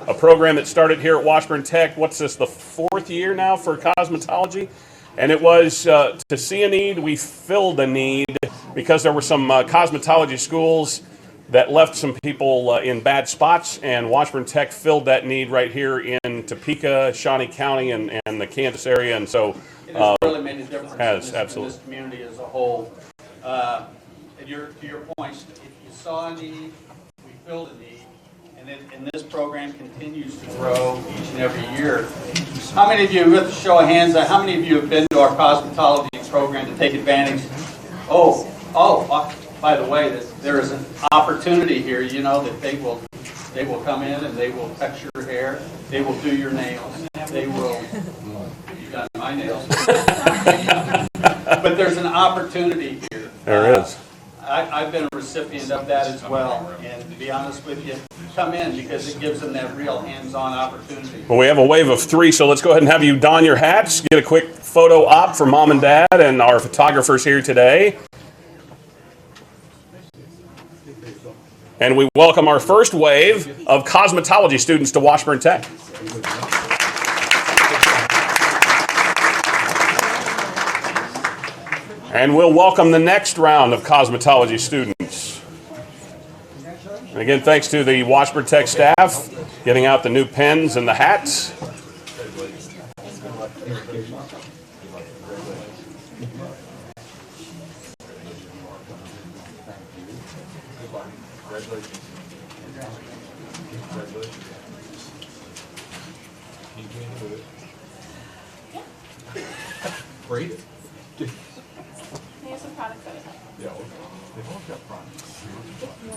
A program that started here at Washburn Tech, what's this, the 4th year now for cosmetology? And it was to see a need, we filled a need because there were some cosmetology schools that left some people in bad spots, and Washburn Tech filled that need right here in Topeka, Shawnee County, and the Kansas area, and so it has really made a difference in absolutely. this community as a whole. And to your point, if you saw a need, we filled a need, and this program continues to grow each and every year. How many of you, with a show of hands, how many of you have been to our cosmetology program to take advantage? By the way, there is an opportunity here, you know, that they will come in and they will cut your hair, they will do your nails, they will, you got my nails. But there's an opportunity here. There is. I've been a recipient of that as well, and to be honest with you, come in because it gives them that real hands-on opportunity. Well, we have a wave of 3, so let's go ahead and have you don your hats, get a quick photo op for Mom and Dad and our photographers here today. And we welcome our first wave of cosmetology students to Washburn Tech. And we'll welcome the next round of cosmetology students. And again, thanks to the Washburn Tech staff getting out the new pens and the hats. Great.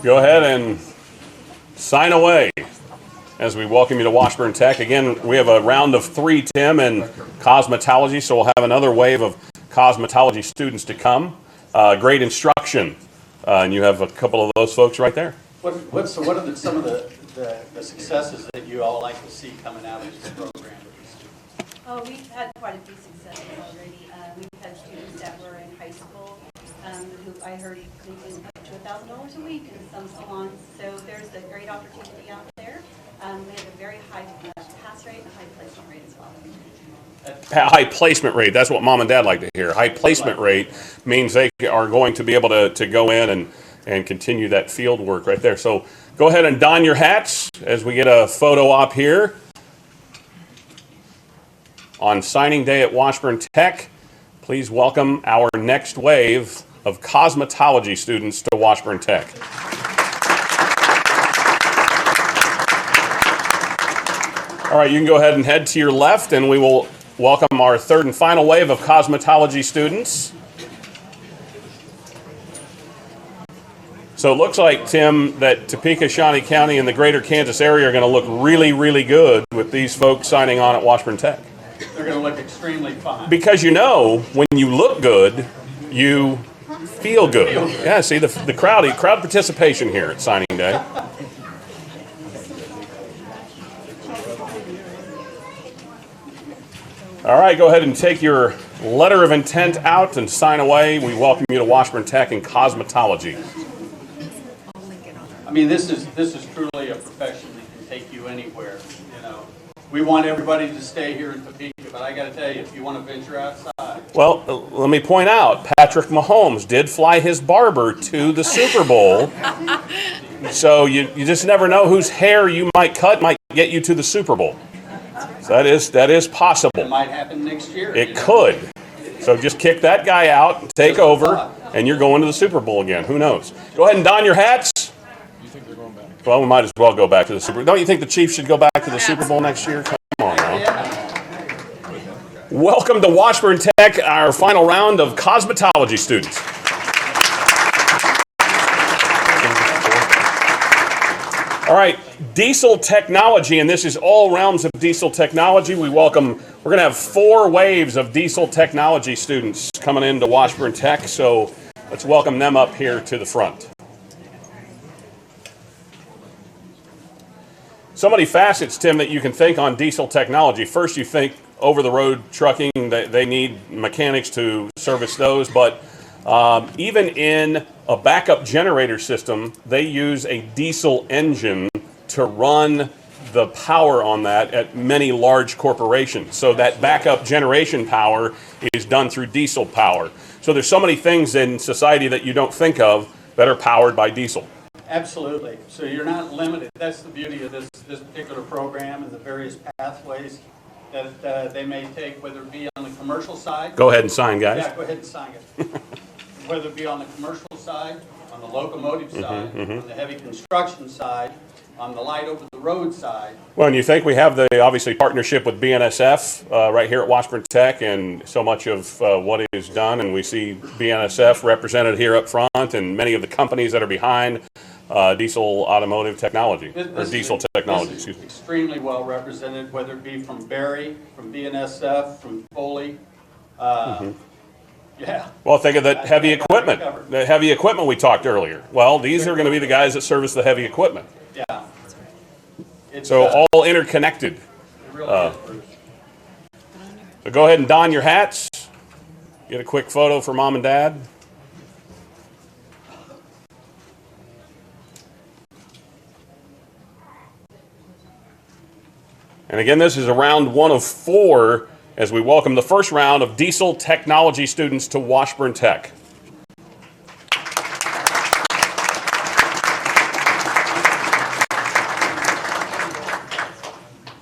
Go ahead and sign away as we welcome you to Washburn Tech. Again, we have a round of 3, Tim, in cosmetology, so we'll have another wave of cosmetology students to come. Great instruction, and you have a couple of those folks right there. What are some of the successes that you all like to see coming out of this program? Oh, we've had quite a few successes already. We've had students that were in high school who I heard making up to $1,000 a week in some salons. So there's a great opportunity out there. We have a very high pass rate and a high placement rate as well. High placement rate, that's what Mom and Dad like to hear. High placement rate means they are going to be able to go in and continue that field work right there. So go ahead and don your hats as we get a photo op here. On signing day at Washburn Tech, please welcome our next wave of cosmetology students to Washburn Tech. All right, you can go ahead and head to your left, and we will welcome our third and final wave of cosmetology students. So it looks like, Tim, that Topeka, Shawnee County, and the greater Kansas area are going to look really, really good with these folks signing on at Washburn Tech. They're going to look extremely fine. Because you know, when you look good, you feel good. Yeah, see the crowd participation here at signing day. All right, go ahead and take your letter of intent out and sign away. We welcome you to Washburn Tech in cosmetology. I mean, this is truly a profession that can take you anywhere. You know, we want everybody to stay here in Topeka, but I got to tell you, if you want to venture outside. Well, let me point out, Patrick Mahomes did fly his barber to the Super Bowl. So you just never know whose hair you might cut might get you to the Super Bowl. So that is possible. It might happen next year. It could. So just kick that guy out, take over, and you're going to the Super Bowl again. Who knows? Go ahead and don your hats. You think they're going back? Well, we might as well go back to the Super Bowl. Don't you think the Chiefs should go back to the Super Bowl next year? Come on now. Welcome to Washburn Tech, our final round of cosmetology students. All right, diesel technology, and this is all realms of diesel technology. We're going to have 4 waves of diesel technology students coming into Washburn Tech, so let's welcome them up here to the front. So many facets, Tim, that you can think on diesel technology. First, you think over-the-road trucking, they need mechanics to service those, but even in a backup generator system, they use a diesel engine to run the power on that at many large corporations. So that backup generation power is done through diesel power. So there's so many things in society that you don't think of that are powered by diesel. Absolutely. So you're not limited. That's the beauty of this particular program and the various pathways that they may take, whether it be on the commercial side. Go ahead and sign, guys. Yeah, go ahead and sign it. Whether it be on the commercial side, on the locomotive side, on the heavy construction side, on the light over the road side. Well, and you think we have the, obviously, partnership with BNSF right here at Washburn Tech, and so much of what is done, and we see BNSF represented here up front, and many of the companies that are behind diesel automotive technology, or diesel technology, excuse me. Extremely well represented, whether it be from Barry, from BNSF, from Foley. Yeah. Well, think of that heavy equipment, the heavy equipment we talked earlier. Well, these are going to be the guys that service the heavy equipment. Yeah. So all interconnected. So go ahead and don your hats. Get a quick photo for mom and dad. And again, this is a round 1 of 4 as we welcome the first round of diesel technology students to Washburn Tech.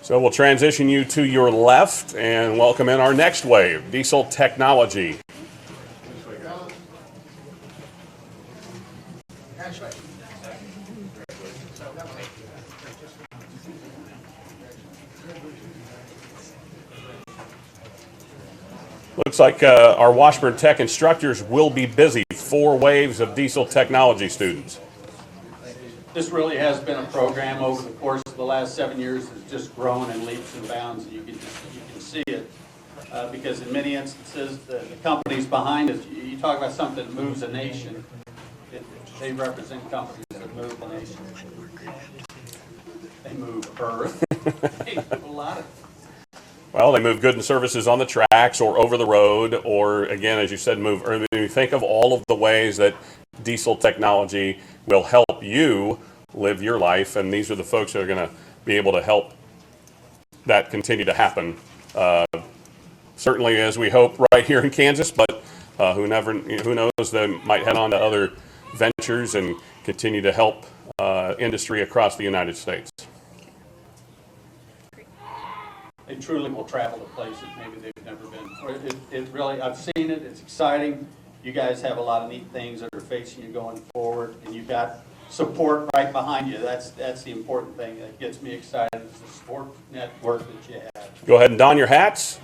So we'll transition you to your left and welcome in our next wave, diesel technology. Looks like our Washburn Tech instructors will be busy. 4 waves of diesel technology students. This really has been a program over the course of the last 7 years that's just grown in leaps and bounds, and you can see it because in many instances the companies behind us, you talk about something that moves a nation, they represent companies that move a nation. They move earth, they move a lot of things. Well, they move goods and services on the tracks or over the road, or again, as you said, move earth. You think of all of the ways that diesel technology will help you live your life, and these are the folks that are going to be able to help that continue to happen. Certainly, as we hope, right here in Kansas, but who knows, they might head on to other ventures and continue to help industry across the United States. They truly will travel to places maybe they've never been. It really, I've seen it, it's exciting. You guys have a lot of neat things that are facing you going forward, and you've got support right behind you. That's the important thing that gets me excited, is the support network that you have. Go ahead and don your hats.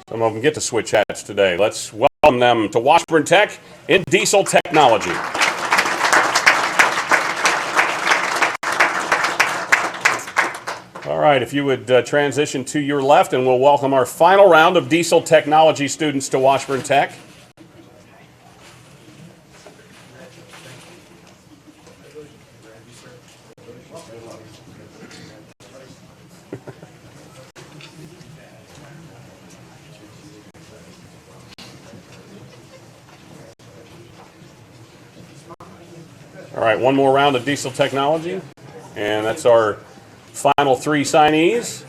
Some of them get to switch hats today. Let's welcome them to Washburn Tech in diesel technology. All right, if you would transition to your left, and we'll welcome our final round of diesel technology students to Washburn Tech. All right, one more round of diesel technology, and that's our final 3 signees.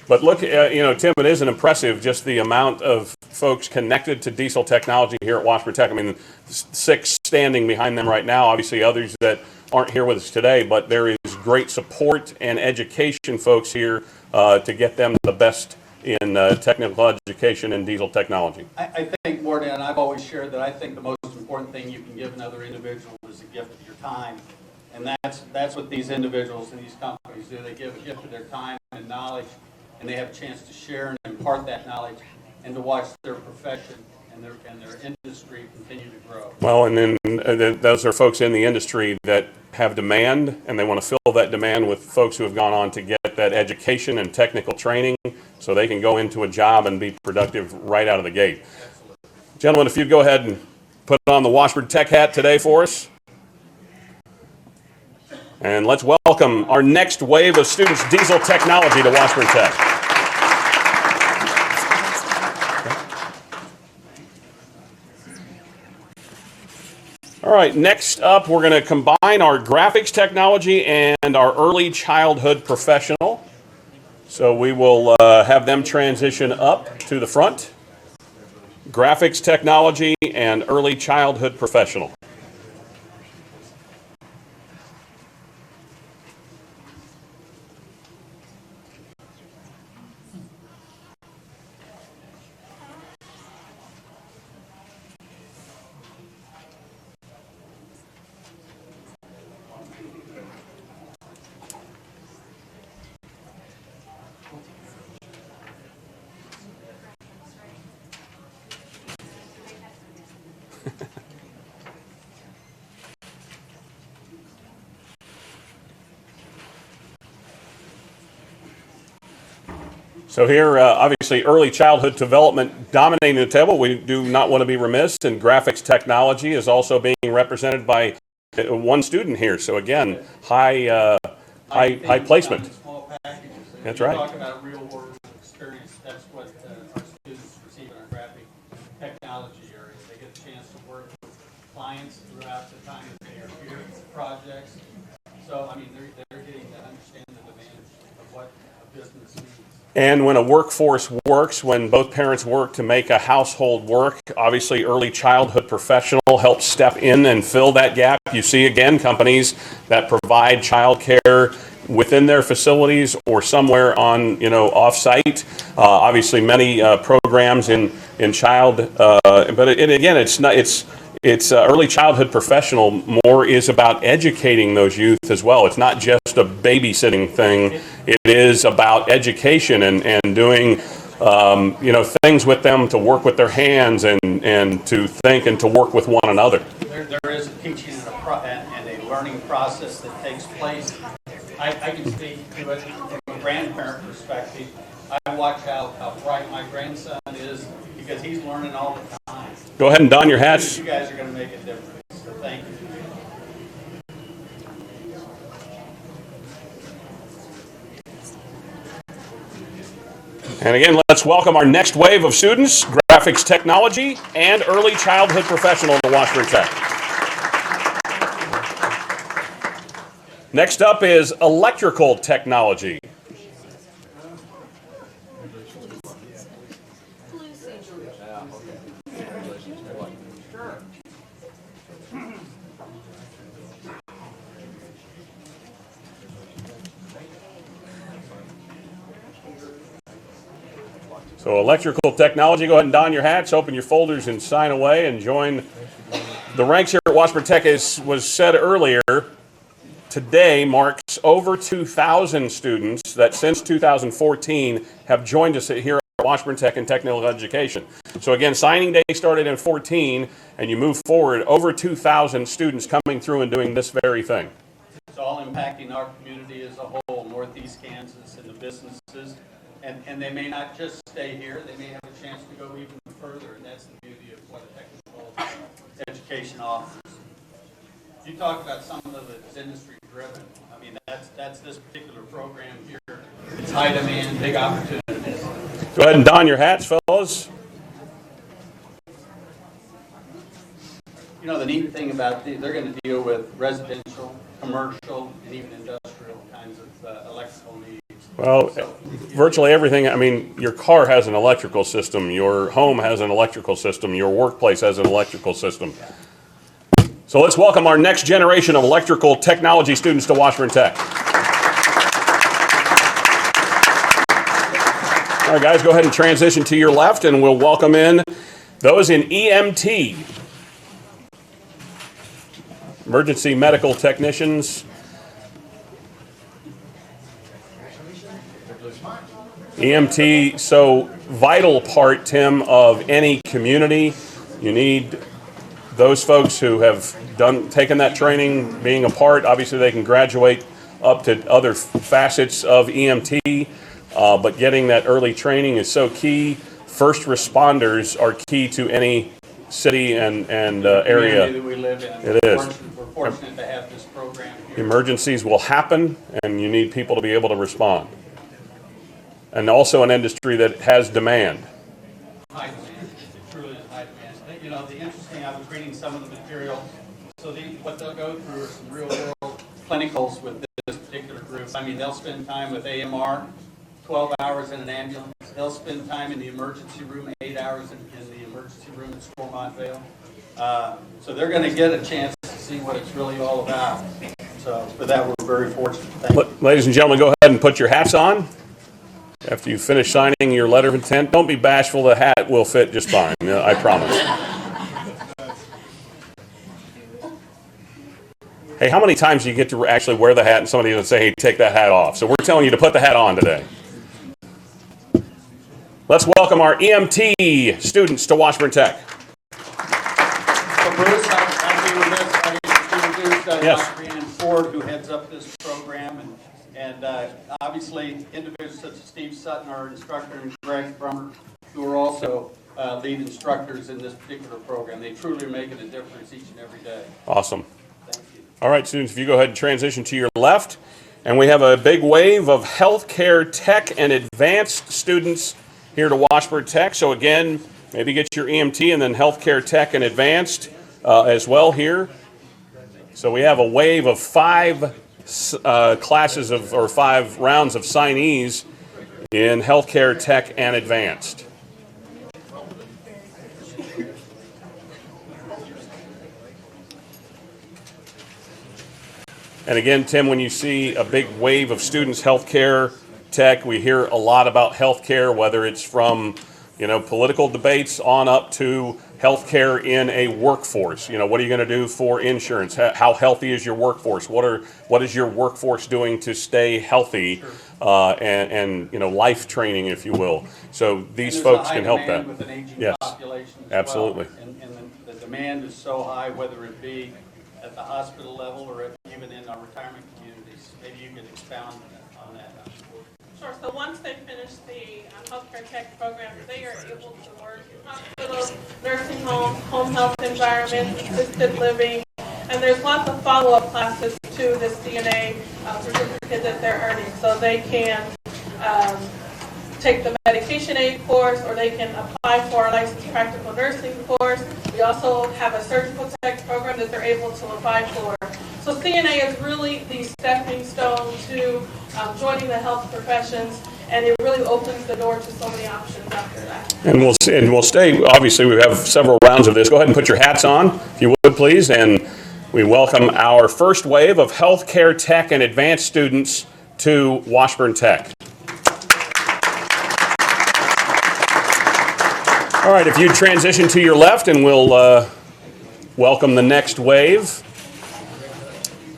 But look, Tim, it isn't impressive just the amount of folks connected to diesel technology here at Washburn Tech. I mean, 6 standing behind them right now, obviously others that aren't here with us today, but there is great support and education folks here to get them the best in technical education and diesel technology. I think, Morgan, and I've always shared that I think the most important thing you can give another individual is a gift of your time. And that's what these individuals and these companies do. They give a gift of their time and knowledge, and they have a chance to share and impart that knowledge and to watch their profession and their industry continue to grow. Well, and then those are folks in the industry that have demand, and they want to fill that demand with folks who have gone on to get that education and technical training so they can go into a job and be productive right out of the gate. Absolutely. Gentlemen, if you'd go ahead and put on the Washburn Tech hat today for us. And let's welcome our next wave of students, Diesel Technology, to Washburn Tech. All right, next up, we're going to combine our graphics technology and our early childhood professional. So we will have them transition up to the front. Graphics technology and early childhood professional. So here, obviously, early childhood development dominating the table. We do not want to be remiss, and graphics technology is also being represented by one student here. So again, high placement. Small packages. That's You right. talk about real world experience. That's what our students receive in our graphic technology area. They get a chance to work with clients throughout the time that they are here, projects. So, I mean, they're getting to understand the demands of what a business needs. And when a workforce works, when both parents work to make a household work, obviously early childhood professional helps step in and fill that gap. You see, again, companies that provide childcare within their facilities or somewhere on, off-site. Obviously, many programs in child, but again, it's early childhood professional more is about educating those youth as well. It's not just a babysitting thing. It is about education and doing, things with them to work with their hands and to think and to work with one another. There is a teaching and a learning process that takes place. I can speak to it from a grandparent perspective. I watch how bright my grandson is because he's learning all the time. Go ahead and don your hats. You guys are going to make a difference, so thank you. And again, let's welcome our next wave of students, graphics technology and early childhood professional to Washburn Tech. Next up is electrical technology. So electrical technology, go ahead and don your hats, open your folders and sign away and join the ranks here at Washburn Tech. As was said earlier, today marks over 2,000 students that since 2014 have joined us here at Washburn Tech in technical education. So again, signing day started in 14 and you move forward, over 2,000 students coming through and doing this very thing. It's all impacting our community as a whole, Northeast Kansas and the businesses. And they may not just stay here, they may have a chance to go even further, and that's the beauty of what a technical education offers. You talk about some of it's industry driven. I mean, that's this particular program here. It's high demand, big opportunities. Go ahead and don your hats, fellows. You know, the neat thing about they're going to deal with residential, commercial, and even industrial kinds of electrical needs. Well, virtually everything. I mean, your car has an electrical system, your home has an electrical system, your workplace has an electrical system. So let's welcome our next generation of electrical technology students to Washburn Tech. All right, guys, go ahead and transition to your left, and we'll welcome in those in EMT. emergency medical technicians. EMT, so vital part, Tim, of any community. You need those folks who have taken that training, being a part. Obviously, they can graduate up to other facets of EMT, but getting that early training is so key. First responders are key to any city and area. That we live in. It is. We're fortunate to have this program here. Emergencies will happen, and you need people to be able to respond. And also an industry that has demand. High demand. It truly is high demand. You know, the interesting, I was reading some of the material. So what they'll go through are some real world clinicals with this particular group. I mean, they'll spend time with AMR, 12 hours in an ambulance. They'll spend time in the emergency room, 8 hours in the emergency room at Stormontvale. So they're going to get a chance to see what it's really all about. So for that, we're very fortunate. Thank you. Ladies and gentlemen, go ahead and put your hats on. After you finish signing your letter of intent, don't be bashful. The hat will fit just fine. I promise. Hey, how many times do you get to actually wear the hat and somebody will say, hey, take that hat off? So we're telling you to put the hat on today. Let's welcome our EMT students to Washburn Tech. So Bruce, I'd be remiss if I didn't introduce Yes. Dr. Ian Ford, who heads up this program, and obviously individuals such as Steve Sutton, our instructor, and Greg Brummer, who are also lead instructors in this particular program. They truly are making a difference each and every day. Awesome. All right, students, if you go ahead and transition to your left. And we have a big wave of healthcare tech and advanced students here to Washburn Tech. So again, maybe get your EMT and then healthcare tech and advanced as well here. So we have a wave of 5 classes of, or 5 rounds of signees in healthcare tech and advanced. And again, Tim, when you see a big wave of students, healthcare tech, we hear a lot about healthcare, whether it's from, political debates on up to healthcare in a workforce. What are you going to do for insurance? How healthy is your workforce? What is your workforce doing to stay healthy? And life training, if you will. So these folks can help that. With an aging Yes, population as absolutely. well. And the demand is so high, whether it be at the hospital level or even in our retirement communities. Maybe you could expound on that. Sure. So once they finish the healthcare tech program, they are able to work in hospitals, nursing homes, home health environments, assisted living, and there's lots of follow-up classes to this CNA certificate that they're earning. So they can take the medication aid course, or they can apply for a licensed practical nursing course. We also have a surgical tech program that they're able to apply for. So CNA is really the stepping stone to joining the health professions, and it really opens the door to so many options after that. And we'll stay, obviously we have several rounds of this. Go ahead and put your hats on, if you would please, and we welcome our first wave of healthcare tech and advanced students to Washburn Tech. All right, if you'd transition to your left, and we'll welcome the next wave.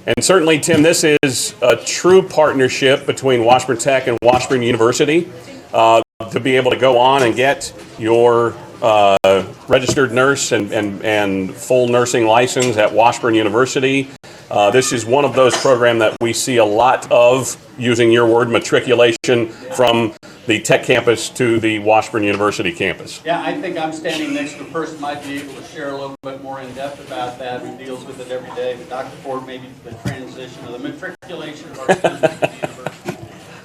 And certainly, Tim, this is a true partnership between Washburn Tech and Washburn University to be able to go on and get your registered nurse and full nursing license at Washburn University. This is one of those programs that we see a lot of, using your word, matriculation from the Tech campus to the Washburn University campus. Yeah, I think I'm standing next to a person who might be able to share a little bit more in depth about that, who deals with it every day. But Dr. Ford, maybe the transition or the matriculation of our students to the university.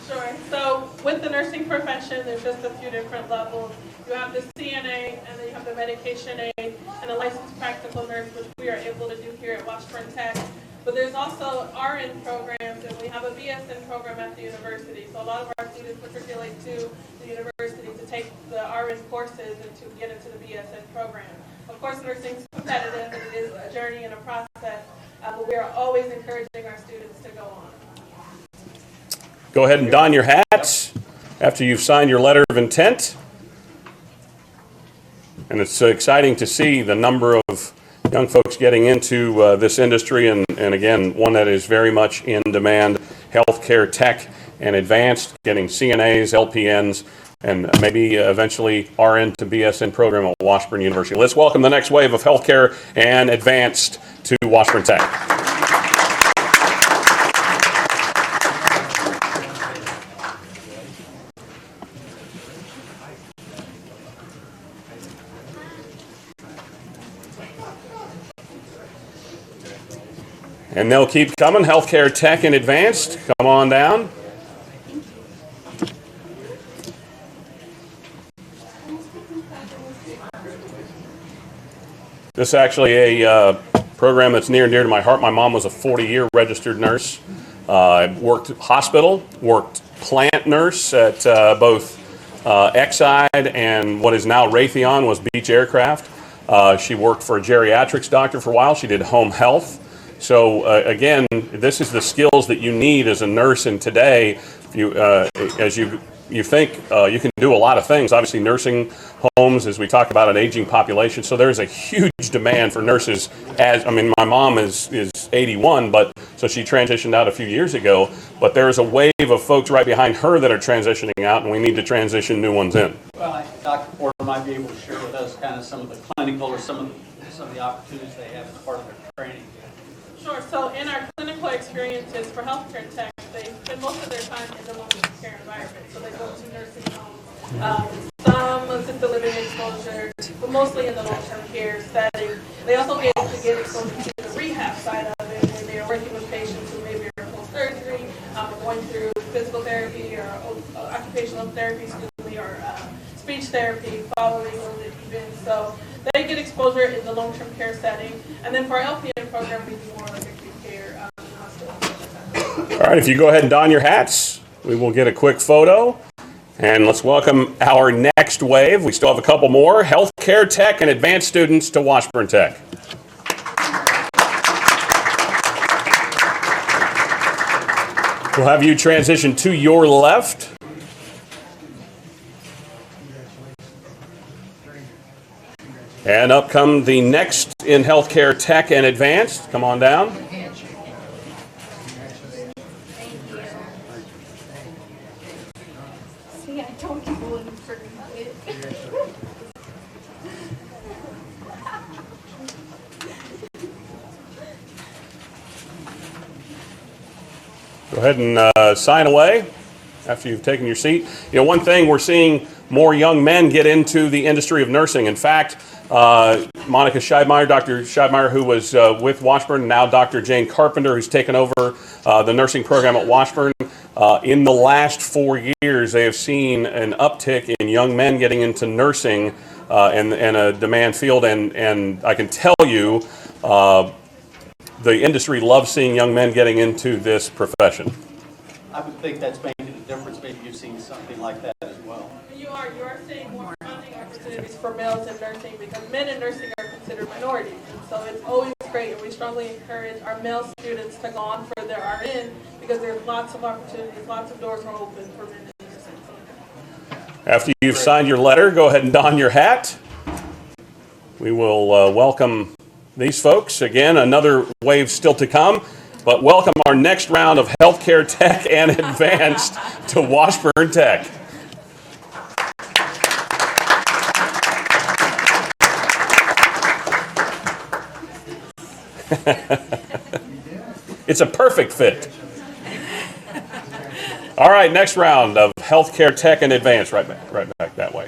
Sure. So with the nursing profession, there's just a few different levels. You have the CNA, and then you have the medication aid, and the licensed practical nurse, which we are able to do here at Washburn Tech. But there's also RN programs, and we have a BSN program at the university. So a lot of our students matriculate to the university to take the RN courses and to get into the BSN program. Of course, nursing is competitive, and it is a journey and a process, but we are always encouraging our students to go on. Go ahead and don your hats after you've signed your letter of intent. And it's exciting to see the number of young folks getting into this industry, and again, one that is very much in demand, healthcare tech and advanced, getting CNAs, LPNs, and maybe eventually RN to BSN program at Washburn University. Let's welcome the next wave of healthcare and advanced to Washburn Tech. And they'll keep coming, healthcare tech and advanced. Come on down. This is actually a program that's near and dear to my heart. My mom was a 40-year registered nurse. Worked hospital, worked plant nurse at both Exide and what is now Raytheon was Beach Aircraft. She worked for a geriatrics doctor for a while. She did home health. So again, this is the skills that you need as a nurse. And today, as you think you can do a lot of things. Obviously, nursing homes, as we talk about, an aging population. So there's a huge demand for nurses. My mom is 81, but so she transitioned out a few years ago. But there's a wave of folks right behind her that are transitioning out, and we need to transition new ones in. Well, Dr. Porter might be able to share with us kind of some of the clinical or some of the opportunities they have as part of their training. Sure. So in our clinical experiences for healthcare tech, they spend most of their time in the long-term care environment. So they go to nursing homes, some assisted living exposure, but mostly in the long-term care setting. They also get exposure to the rehab side of it, where they are working with patients who maybe are post-surgery, going through physical therapy or occupational therapy, or speech therapy following the events. So they get exposure in the long-term care setting. And then for our LPN program, we do more like acute care hospital. All right, if you go ahead and don your hats, we will get a quick photo. And let's welcome our next wave. We still have a couple more. Healthcare tech and advanced students to Washburn Tech. We'll have you transition to your left. And up come the next in healthcare tech and advanced. Come on down. See, I told you wouldn't forget it. Go ahead and sign away after you've taken your seat. You know, one thing, we're seeing more young men get into the industry of nursing. In fact, Monica Scheibmeyer, Dr. Scheibmeyer, who was with Washburn, now Dr. Jane Carpenter, who's taken over the nursing program at Washburn. In the last 4 years, they have seen an uptick in young men getting into nursing and a demand field. And I can tell you, the industry loves seeing young men getting into this profession. I would think that's making a difference. Maybe you've seen something like that as well. You are seeing more funding opportunities for males in nursing because men in nursing are considered minorities. And so it's always great, and we strongly encourage our male students to go on for their RN because there's lots of opportunities, lots of doors are open for men in nursing. After you've signed your letter, go ahead and don your hat. We will welcome these folks. Again, another wave still to come. But welcome our next round of healthcare tech and advanced to Washburn Tech. It's a perfect fit. All right, next round of healthcare tech and advanced. Right back that way.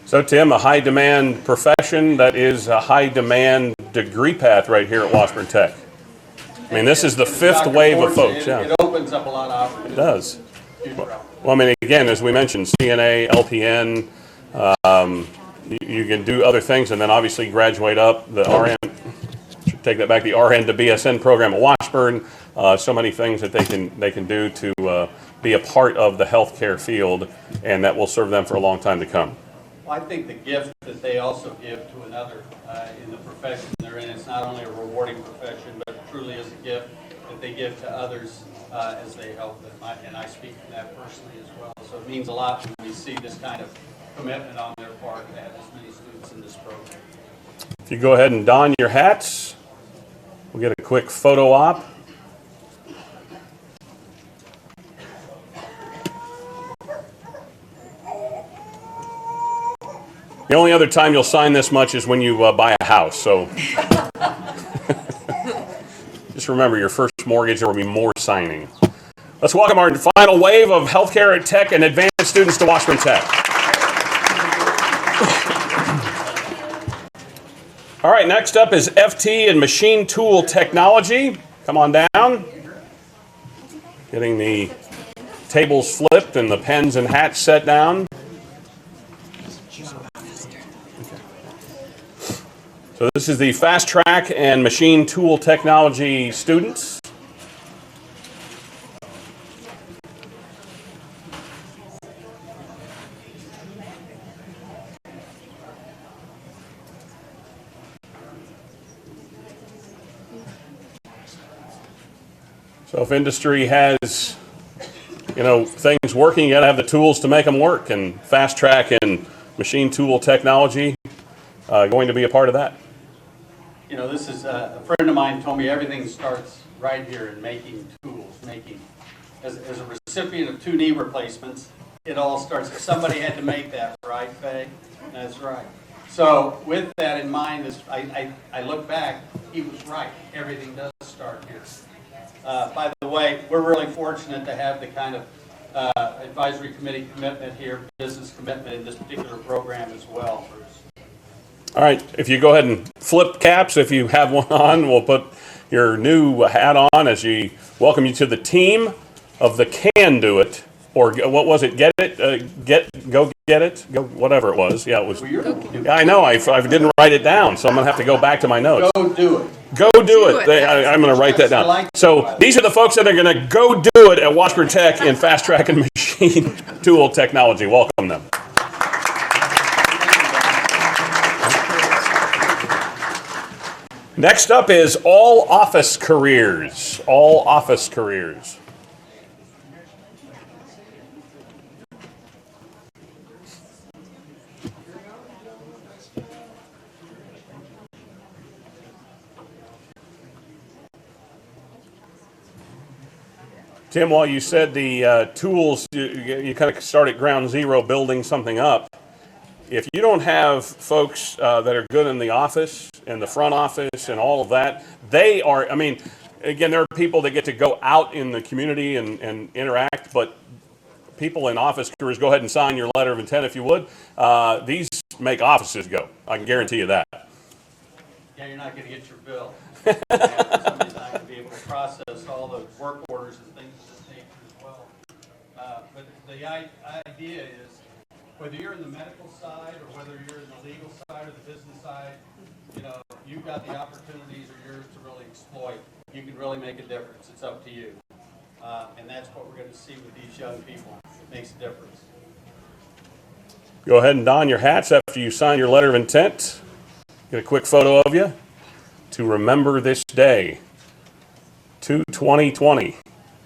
So, Tim, a high-demand profession that is a high-demand degree path right here at Washburn Tech. I mean, this is the fifth wave of folks. It opens up a lot of opportunities. It does. Well, I mean, again, as we mentioned, CNA, LPN, you can do other things, and then obviously graduate up the RN. Take that back, the RN to BSN program at Washburn. So many things that they can do to be a part of the healthcare field, and that will serve them for a long time to come. Well, I think the gift that they also give to another in the profession they're in, it's not only a rewarding profession, but it truly is a gift. that they give to others as they help them. And I speak from that personally as well. So it means a lot when we see this kind of commitment on their part to have as many students in this program. If you go ahead and don your hats, we'll get a quick photo op. The only other time you'll sign this much is when you buy a house, so just remember your first mortgage, there will be more signing. Let's welcome our final wave of healthcare, tech, and advanced students to Washburn Tech. All right, next up is FT and Machine Tool Technology. Come on down. Getting the tables flipped and the pens and hats set down. So this is the Fast Track and Machine Tool Technology students. So if industry has, things working, you got to have the tools to make them work, and Fast Track and Machine Tool Technology going to be a part of that. This is a friend of mine told me everything starts right here in making tools, as a recipient of 2 knee replacements, it all starts. Somebody had to make that, right, Faye? That's right. So with that in mind, I look back, he was right. Everything does start here. By the way, we're really fortunate to have the kind of advisory committee commitment here, business commitment in this particular program as well, Bruce. All right, if you go ahead and flip caps, if you have one on, we'll put your new hat on as we welcome you to the team of the Can Do It, or what was it? Get it, go get it, go whatever it was. Yeah, it was. Yeah, I know. I didn't write it down, so I'm gonna have to go back to my notes. Go do it. Go do it. I'm going to write that down. So these are the folks that are going to go do it at Washburn Tech in Fast Track and Machine Tool Technology. Welcome them. Next up is All Office Careers. All Office Careers. Tim, while you said the tools, you kind of start at ground zero building something up. If you don't have folks that are good in the office and the front office and all of that, they are, again, there are people that get to go out in the community and interact, but people in office careers, go ahead and sign your letter of intent if you would. These make offices go. I can guarantee you that. Yeah, you're not going to get your bill. Somebody's not going to be able to process all the work orders and things of this nature as well. But the idea is, whether you're in the medical side or whether you're in the legal side or the business side, you've got the opportunities are yours to really exploit. You can really make a difference. It's up to you. And that's what we're going to see with these young people. It makes a difference. Go ahead and don your hats after you sign your letter of intent. Get a quick photo of you to remember this day, 2/20/20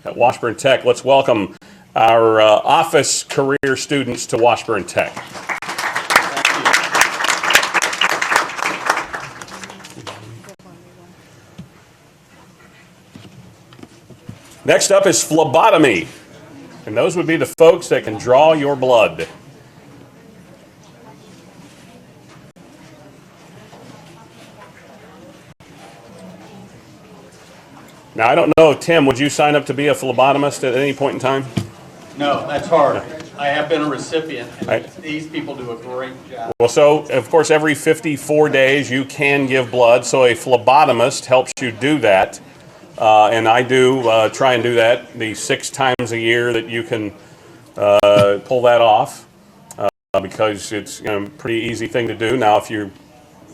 at Washburn Tech. Let's welcome our office career students to Washburn Tech. Next up is phlebotomy, and those would be the folks that can draw your blood. Now, I don't know, Tim, would you sign up to be a phlebotomist at any point in time? No, that's hard. I have been a recipient, and these people do a great job. Well, so, of course, every 54 days you can give blood, so a phlebotomist helps you do that. And I do try and do that the 6 times a year that you can pull that off, because it's a pretty easy thing to do. Now, if you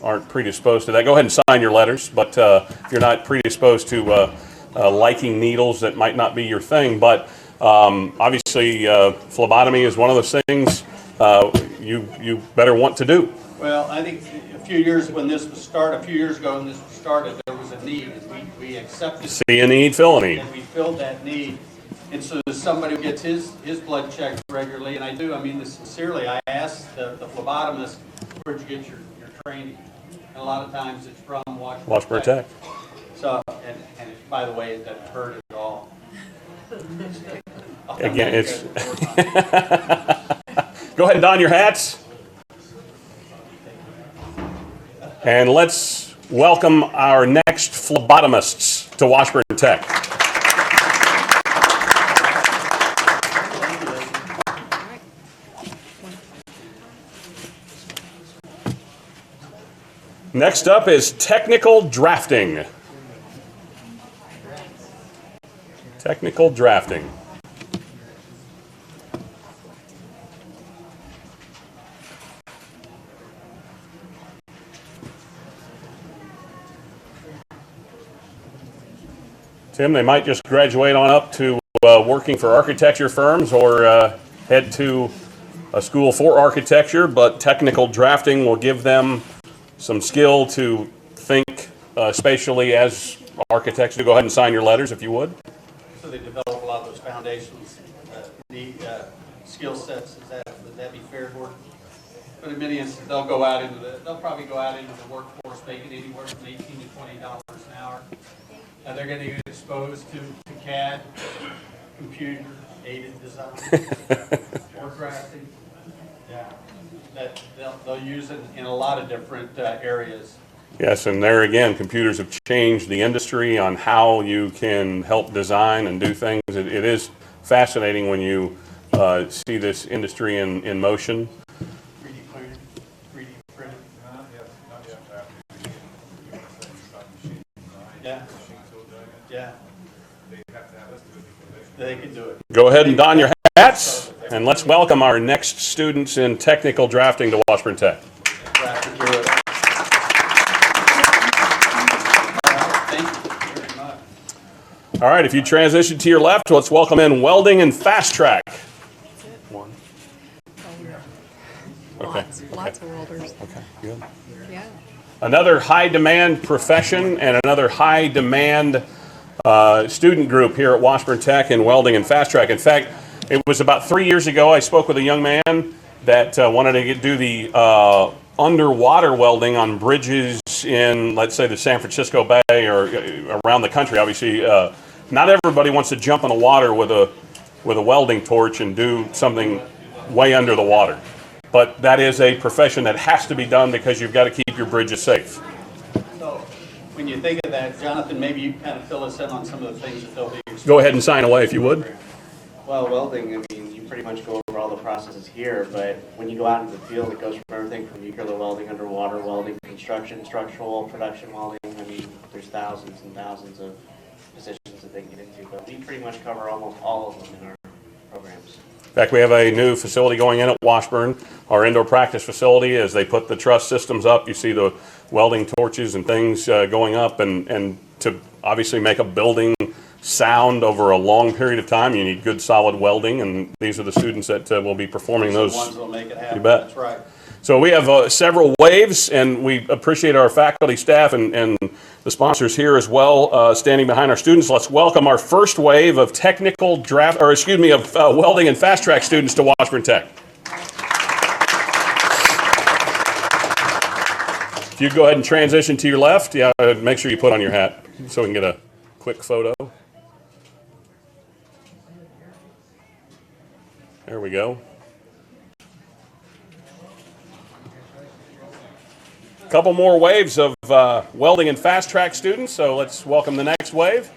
aren't predisposed to that, go ahead and sign your letters, but if you're not predisposed to liking needles, that might not be your thing. But obviously, phlebotomy is one of those things you better want to do. Well, I think few years when this was started, a few years ago when this was started, there was a need, and we accepted. See a need, fill a need. And we filled that need. And so there's somebody who gets his blood checked regularly, and I do, I mean this sincerely. I asked the phlebotomist, where'd you get your training? And a lot of times it's from Washburn Tech. So, and by the way, it doesn't hurt at all. Again, it's... Go ahead and don your hats. And let's welcome our next phlebotomists to Washburn Tech. Next up is technical drafting. Technical drafting. Tim, they might just graduate on up to working for architecture firms or head to a school for architecture, but technical drafting will give them some skill to think spatially as architects. To go ahead and sign your letters if you would. So they develop a lot of those foundations, skill sets. Would that be fair, Gordon? But in many instances, they'll probably go out into the workforce making anywhere from $18 to $20 an hour. And they're going to get exposed to CAD, computer aided design, or drafting. Yeah, that they'll use it in a lot of different areas. Yes, and there again, computers have changed the industry on how you can help design and do things. It is fascinating when you see this industry in motion. 3D printed. Yeah. Yeah. They can do it. Go ahead and don your hats, and let's welcome our next students in technical drafting to Washburn Tech. All right, if you transition to your left, let's welcome in Welding and Fast Track. One. Okay. Lots of welders. Okay, good. Yeah. Another high-demand profession and another high-demand student group here at Washburn Tech in Welding and Fast Track. In fact, it was about 3 years ago I spoke with a young man that wanted to do the underwater welding on bridges in, let's say, the San Francisco Bay or around the country. Obviously, not everybody wants to jump in the water with a welding torch and do something way under the water. But that is a profession that has to be done because you've got to keep your bridges safe. So, when you think of that, Jonathan, maybe you kind of fill us in on some of the things that they'll be exposed to. Go ahead and sign away if you would. Well, welding, I mean, you pretty much go over all the processes here, but when you go out into the field, it goes from everything from nuclear welding, underwater welding, construction, structural, production welding. I mean, there's thousands and thousands of positions that they can get into, but we pretty much cover almost all of them in our programs. In fact, we have a new facility going in at Washburn, our indoor practice facility. As they put the truss systems up, you see the welding torches and things going up, and to obviously make a building sound over a long period of time, you need good solid welding, and these are the students that will be performing those. The ones that'll make it happen. You bet. That's right. So we have several waves, and we appreciate our faculty, staff, and the sponsors here as well, standing behind our students. Let's welcome our first wave of welding and fast track students to Washburn Tech. If you go ahead and transition to your left, yeah, make sure you put on your hat so we can get a quick photo. There we go. A couple more waves of welding and fast track students, so let's welcome the next wave.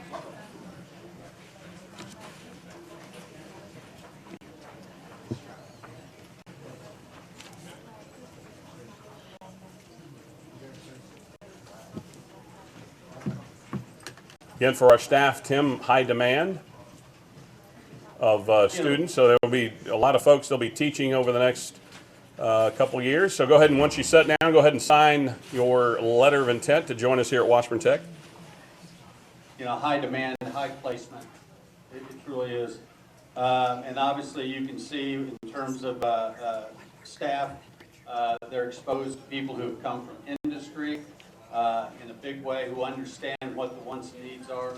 Again, for our staff, Tim, high demand of students, so there will be a lot of folks they'll be teaching over the next couple of years. So go ahead and once you sit down, go ahead and sign your letter of intent to join us here at Washburn Tech. You know, high demand, high placement. It truly is. And obviously you can see in terms of staff, they're exposed to people who have come from industry in a big way, who understand what the wants and needs are.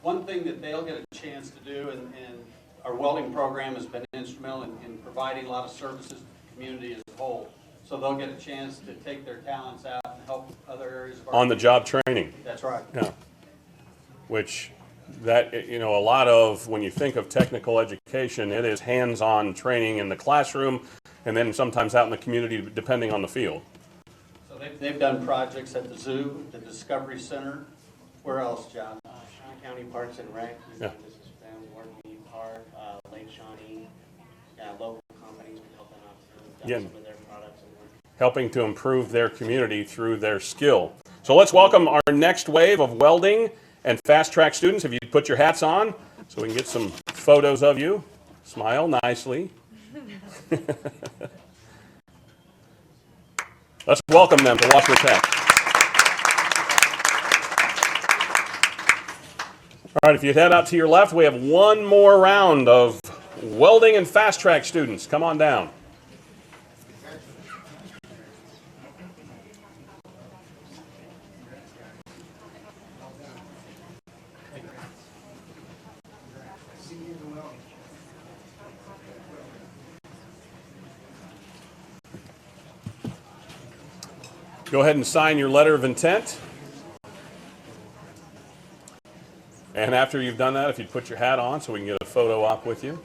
One thing that they'll get a chance to do, and our welding program has been instrumental in providing a lot of services to the community as a whole. So they'll get a chance to take their talents out and help other areas of our On-the-job training. That's right. Yeah. Which, that, you know, a lot of, when you think of technical education, it is hands-on training in the classroom and then sometimes out in the community depending on the field. So they've done projects at the zoo, the Discovery Center. Where else, John? Shawnee County Parks and Rec. Yeah. This is them, Warden Park, Lake Shawnee. Local companies we help them out through Yeah. some of their products and work. Helping to improve their community through their skill. So let's welcome our next wave of welding and fast track students. If you put your hats on so we can get some photos of you. Smile nicely. Let's welcome them to Washburn Tech. All right, if you head out to your left, we have one more round of welding and fast track students. Come on down. Go ahead and sign your letter of intent. And after you've done that, if you'd put your hat on so we can get a photo op with you.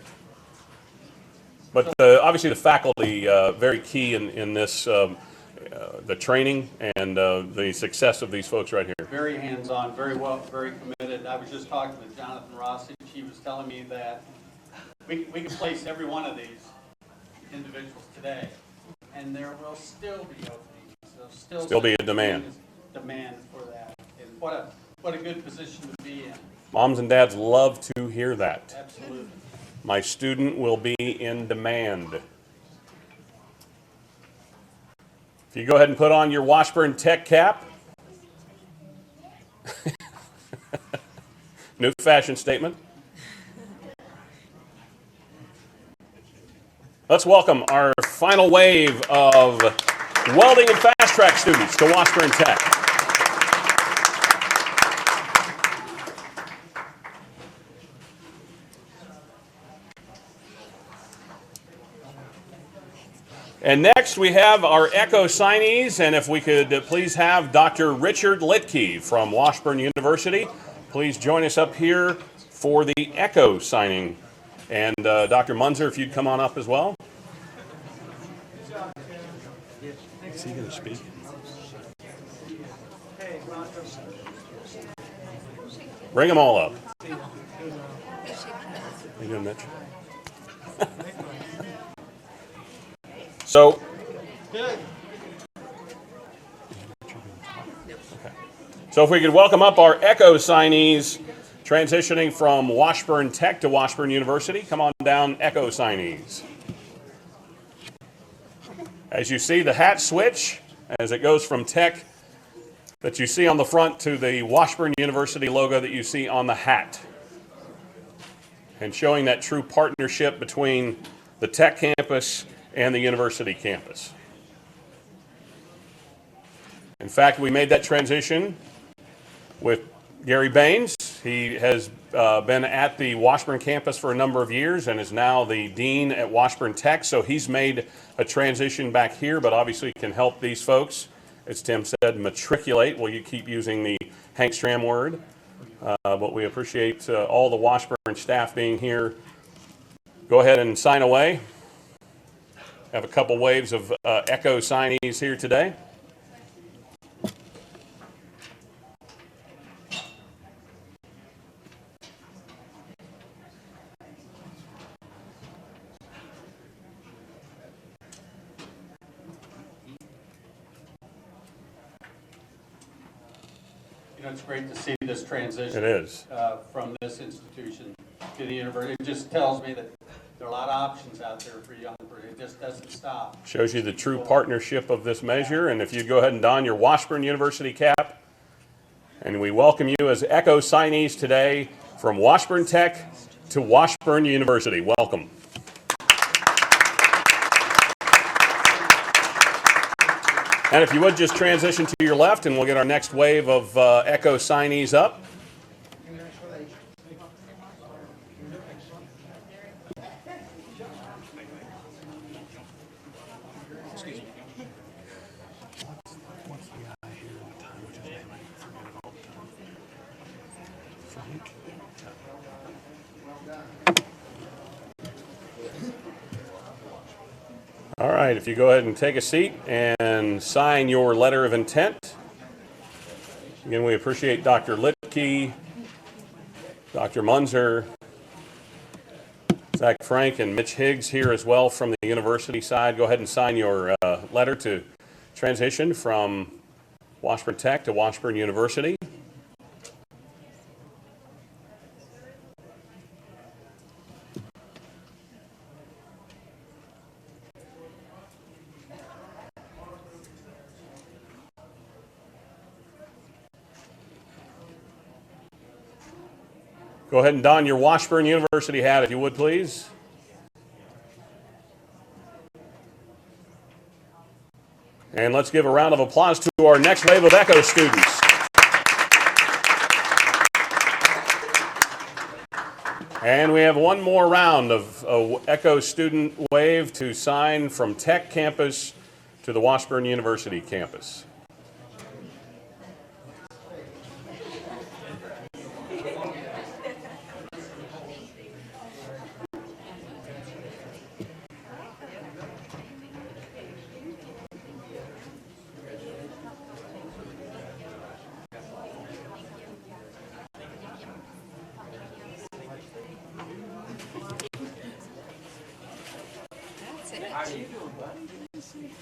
But obviously the faculty, very key in this, the training and the success of these folks right here. Very hands-on, very well, very committed. I was just talking with Jonathan Rossi. He was telling me that we can place every one of these individuals today, and there will still be openings. There'll Still be a demand. Demand for that. And what a good position to be in. Moms and dads love to hear that. Absolutely. My student will be in demand. If you go ahead and put on your Washburn Tech cap. New fashion statement. Let's welcome our final wave of welding and fast track students to Washburn Tech. And next we have our Echo Signees, and if we could please have Dr. Richard Litke from Washburn University, please join us up here for the Echo signing. And Dr. Munzer, if you'd come on up as well. Is he going to speak? Bring them all up. How you doing, Mitch? So, so if we could welcome up our Echo Signees transitioning from Washburn Tech to Washburn University. Come on down, Echo Signees. As you see, the hat switch as it goes from Tech that you see on the front to the Washburn University logo that you see on the hat. And showing that true partnership between the Tech campus and the university campus. In fact, we made that transition with Gary Baines. He has been at the Washburn campus for a number of years and is now the dean at Washburn Tech. So he's made a transition back here, but obviously can help these folks, as Tim said, matriculate. Well, you keep using the Hank Stram word. But we appreciate all the Washburn staff being here. Go ahead and sign away. Have a couple waves of Echo Signees here today. You know, it's great to see this transition. It is. From this institution to the university. It just tells me that there are a lot of options out there for young people. It just doesn't stop. Shows you the true partnership of this measure. And if you go ahead and don your Washburn University cap, and we welcome you as Echo Signees today from Washburn Tech to Washburn University. Welcome. And if you would just transition to your left, and we'll get our next wave of Echo signees up. All right, if you go ahead and take a seat and sign your letter of intent. Again, we appreciate Dr. Litke, Dr. Munzer, Zach Frank, and Mitch Higgs here as well from the university side. Go ahead and sign your letter to transition from Washburn Tech to Washburn University. Go ahead and don your Washburn University hat, if you would, please. And let's give a round of applause to our next wave of Echo students. And we have one more round of Echo student wave to sign from Tech campus to the Washburn University campus.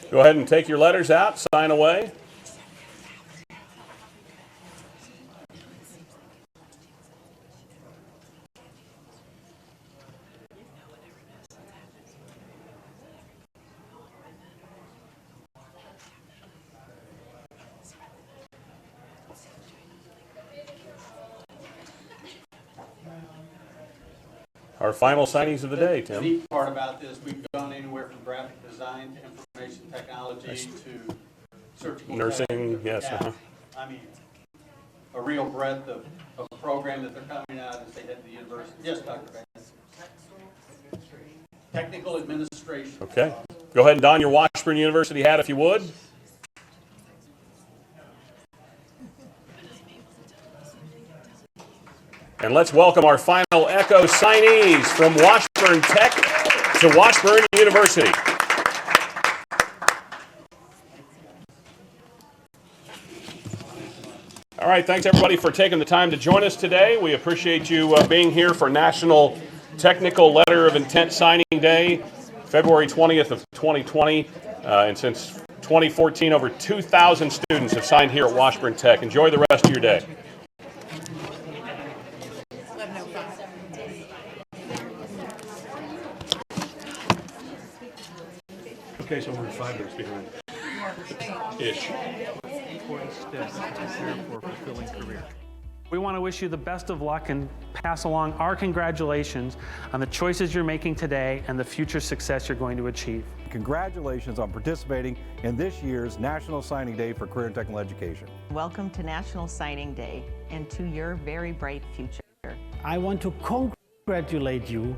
Go ahead and take your letters out, sign away. Our final signees of the day, Tim. The neat part about this, we've gone anywhere from graphic design to information technology to surgical nursing, tech. yes. Yeah. I mean, a real breadth of program that they're coming out as they head to the university. Yes, Dr. Vance. Technical administration. Okay. Go ahead and don your Washburn University hat, if you would. And let's welcome our final Echo signees from Washburn Tech to Washburn University. All right, thanks everybody for taking the time to join us today. We appreciate you being here for National Technical Letter of Intent Signing Day, February 20th of 2020. And since 2014, over 2,000 students have signed here at Washburn Tech. Enjoy the rest of your day. Okay, so we're 5 minutes behind. Ish. Important steps to prepare for a fulfilling career. We want to wish you the best of luck and pass along our congratulations on the choices you're making today and the future success you're going to achieve. Congratulations on participating in this year's National Signing Day for Career and Technical Education. Welcome to National Signing Day and to your very bright future. I want to congratulate you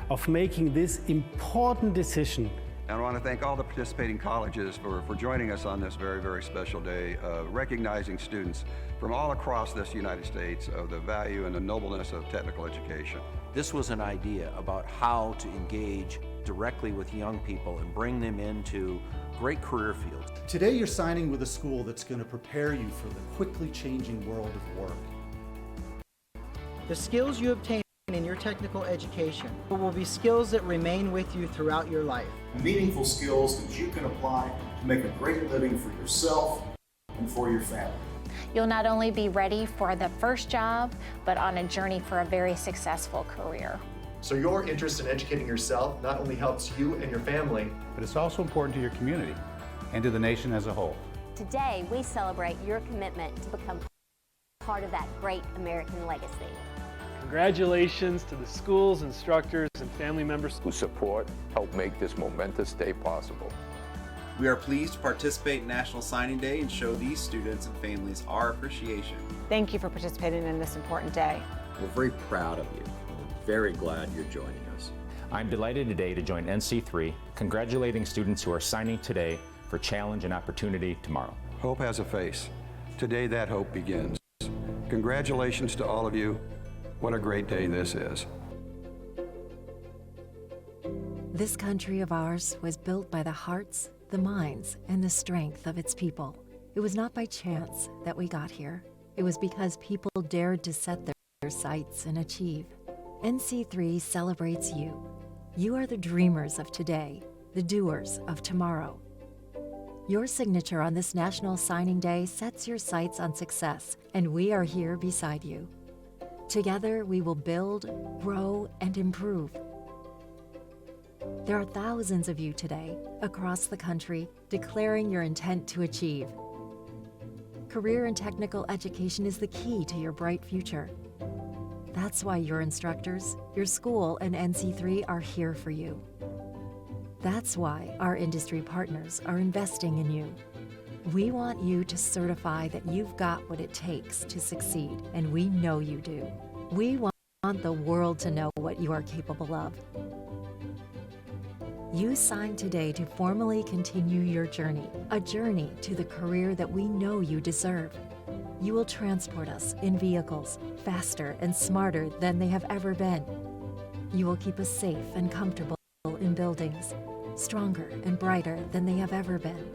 of making this important decision. And I want to thank all the participating colleges for joining us on this very, very special day, recognizing students from all across this United States of the value and the nobleness of technical education. This was an idea about how to engage directly with young people and bring them into great career fields. Today you're signing with a school that's going to prepare you for the quickly changing world of work. The skills you obtain in your technical education will be skills that remain with you throughout your life. Meaningful skills that you can apply to make a great living for yourself and for your family. You'll not only be ready for the first job, but on a journey for a very successful career. So your interest in educating yourself not only helps you and your family, but it's also important to your community and to the nation as a whole. Today, we celebrate your commitment to become part of that great American legacy. Congratulations to the schools, instructors, and family members whose support helped make this momentous day possible. We are pleased to participate in National Signing Day and show these students and families our appreciation. Thank you for participating in this important day. We're very proud of you. We're very glad you're joining us. I'm delighted today to join NC3, congratulating students who are signing today for challenge and opportunity tomorrow. Hope has a face. Today that hope begins. Congratulations to all of you. What a great day this is. This country of ours was built by the hearts, the minds, and the strength of its people. It was not by chance that we got here. It was because people dared to set their sights and achieve. NC3 celebrates you. You are the dreamers of today, the doers of tomorrow. Your signature on this National Signing Day sets your sights on success, and we are here beside you. Together, we will build, grow, and improve. There are thousands of you today, across the country, declaring your intent to achieve. Career and technical education is the key to your bright future. That's why your instructors, your school, and NC3 are here for you. That's why our industry partners are investing in you. We want you to certify that you've got what it takes to succeed, and we know you do. We want the world to know what you are capable of. You sign today to formally continue your journey, a journey to the career that we know you deserve. You will transport us in vehicles faster and smarter than they have ever been. You will keep us safe and comfortable in buildings, stronger and brighter than they have ever been.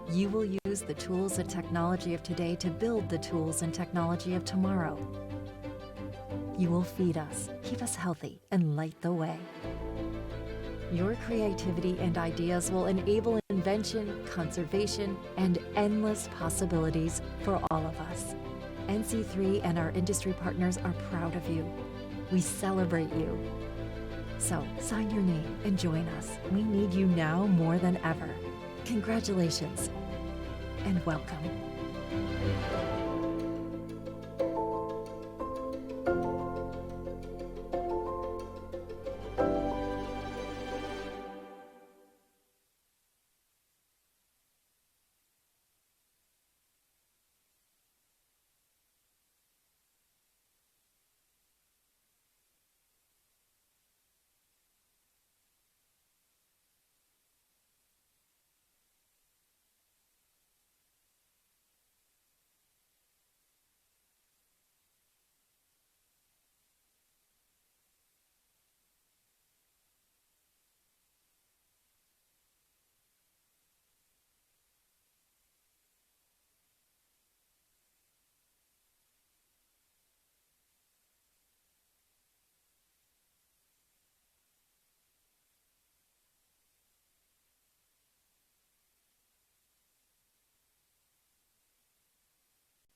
You will use the tools and technology of today to build the tools and technology of tomorrow. You will feed us, keep us healthy, and light the way. Your creativity and ideas will enable invention, conservation, and endless possibilities for all of us. NC3 and our industry partners are proud of you. We celebrate you. So sign your name and join us. We need you now more than ever. Congratulations and welcome.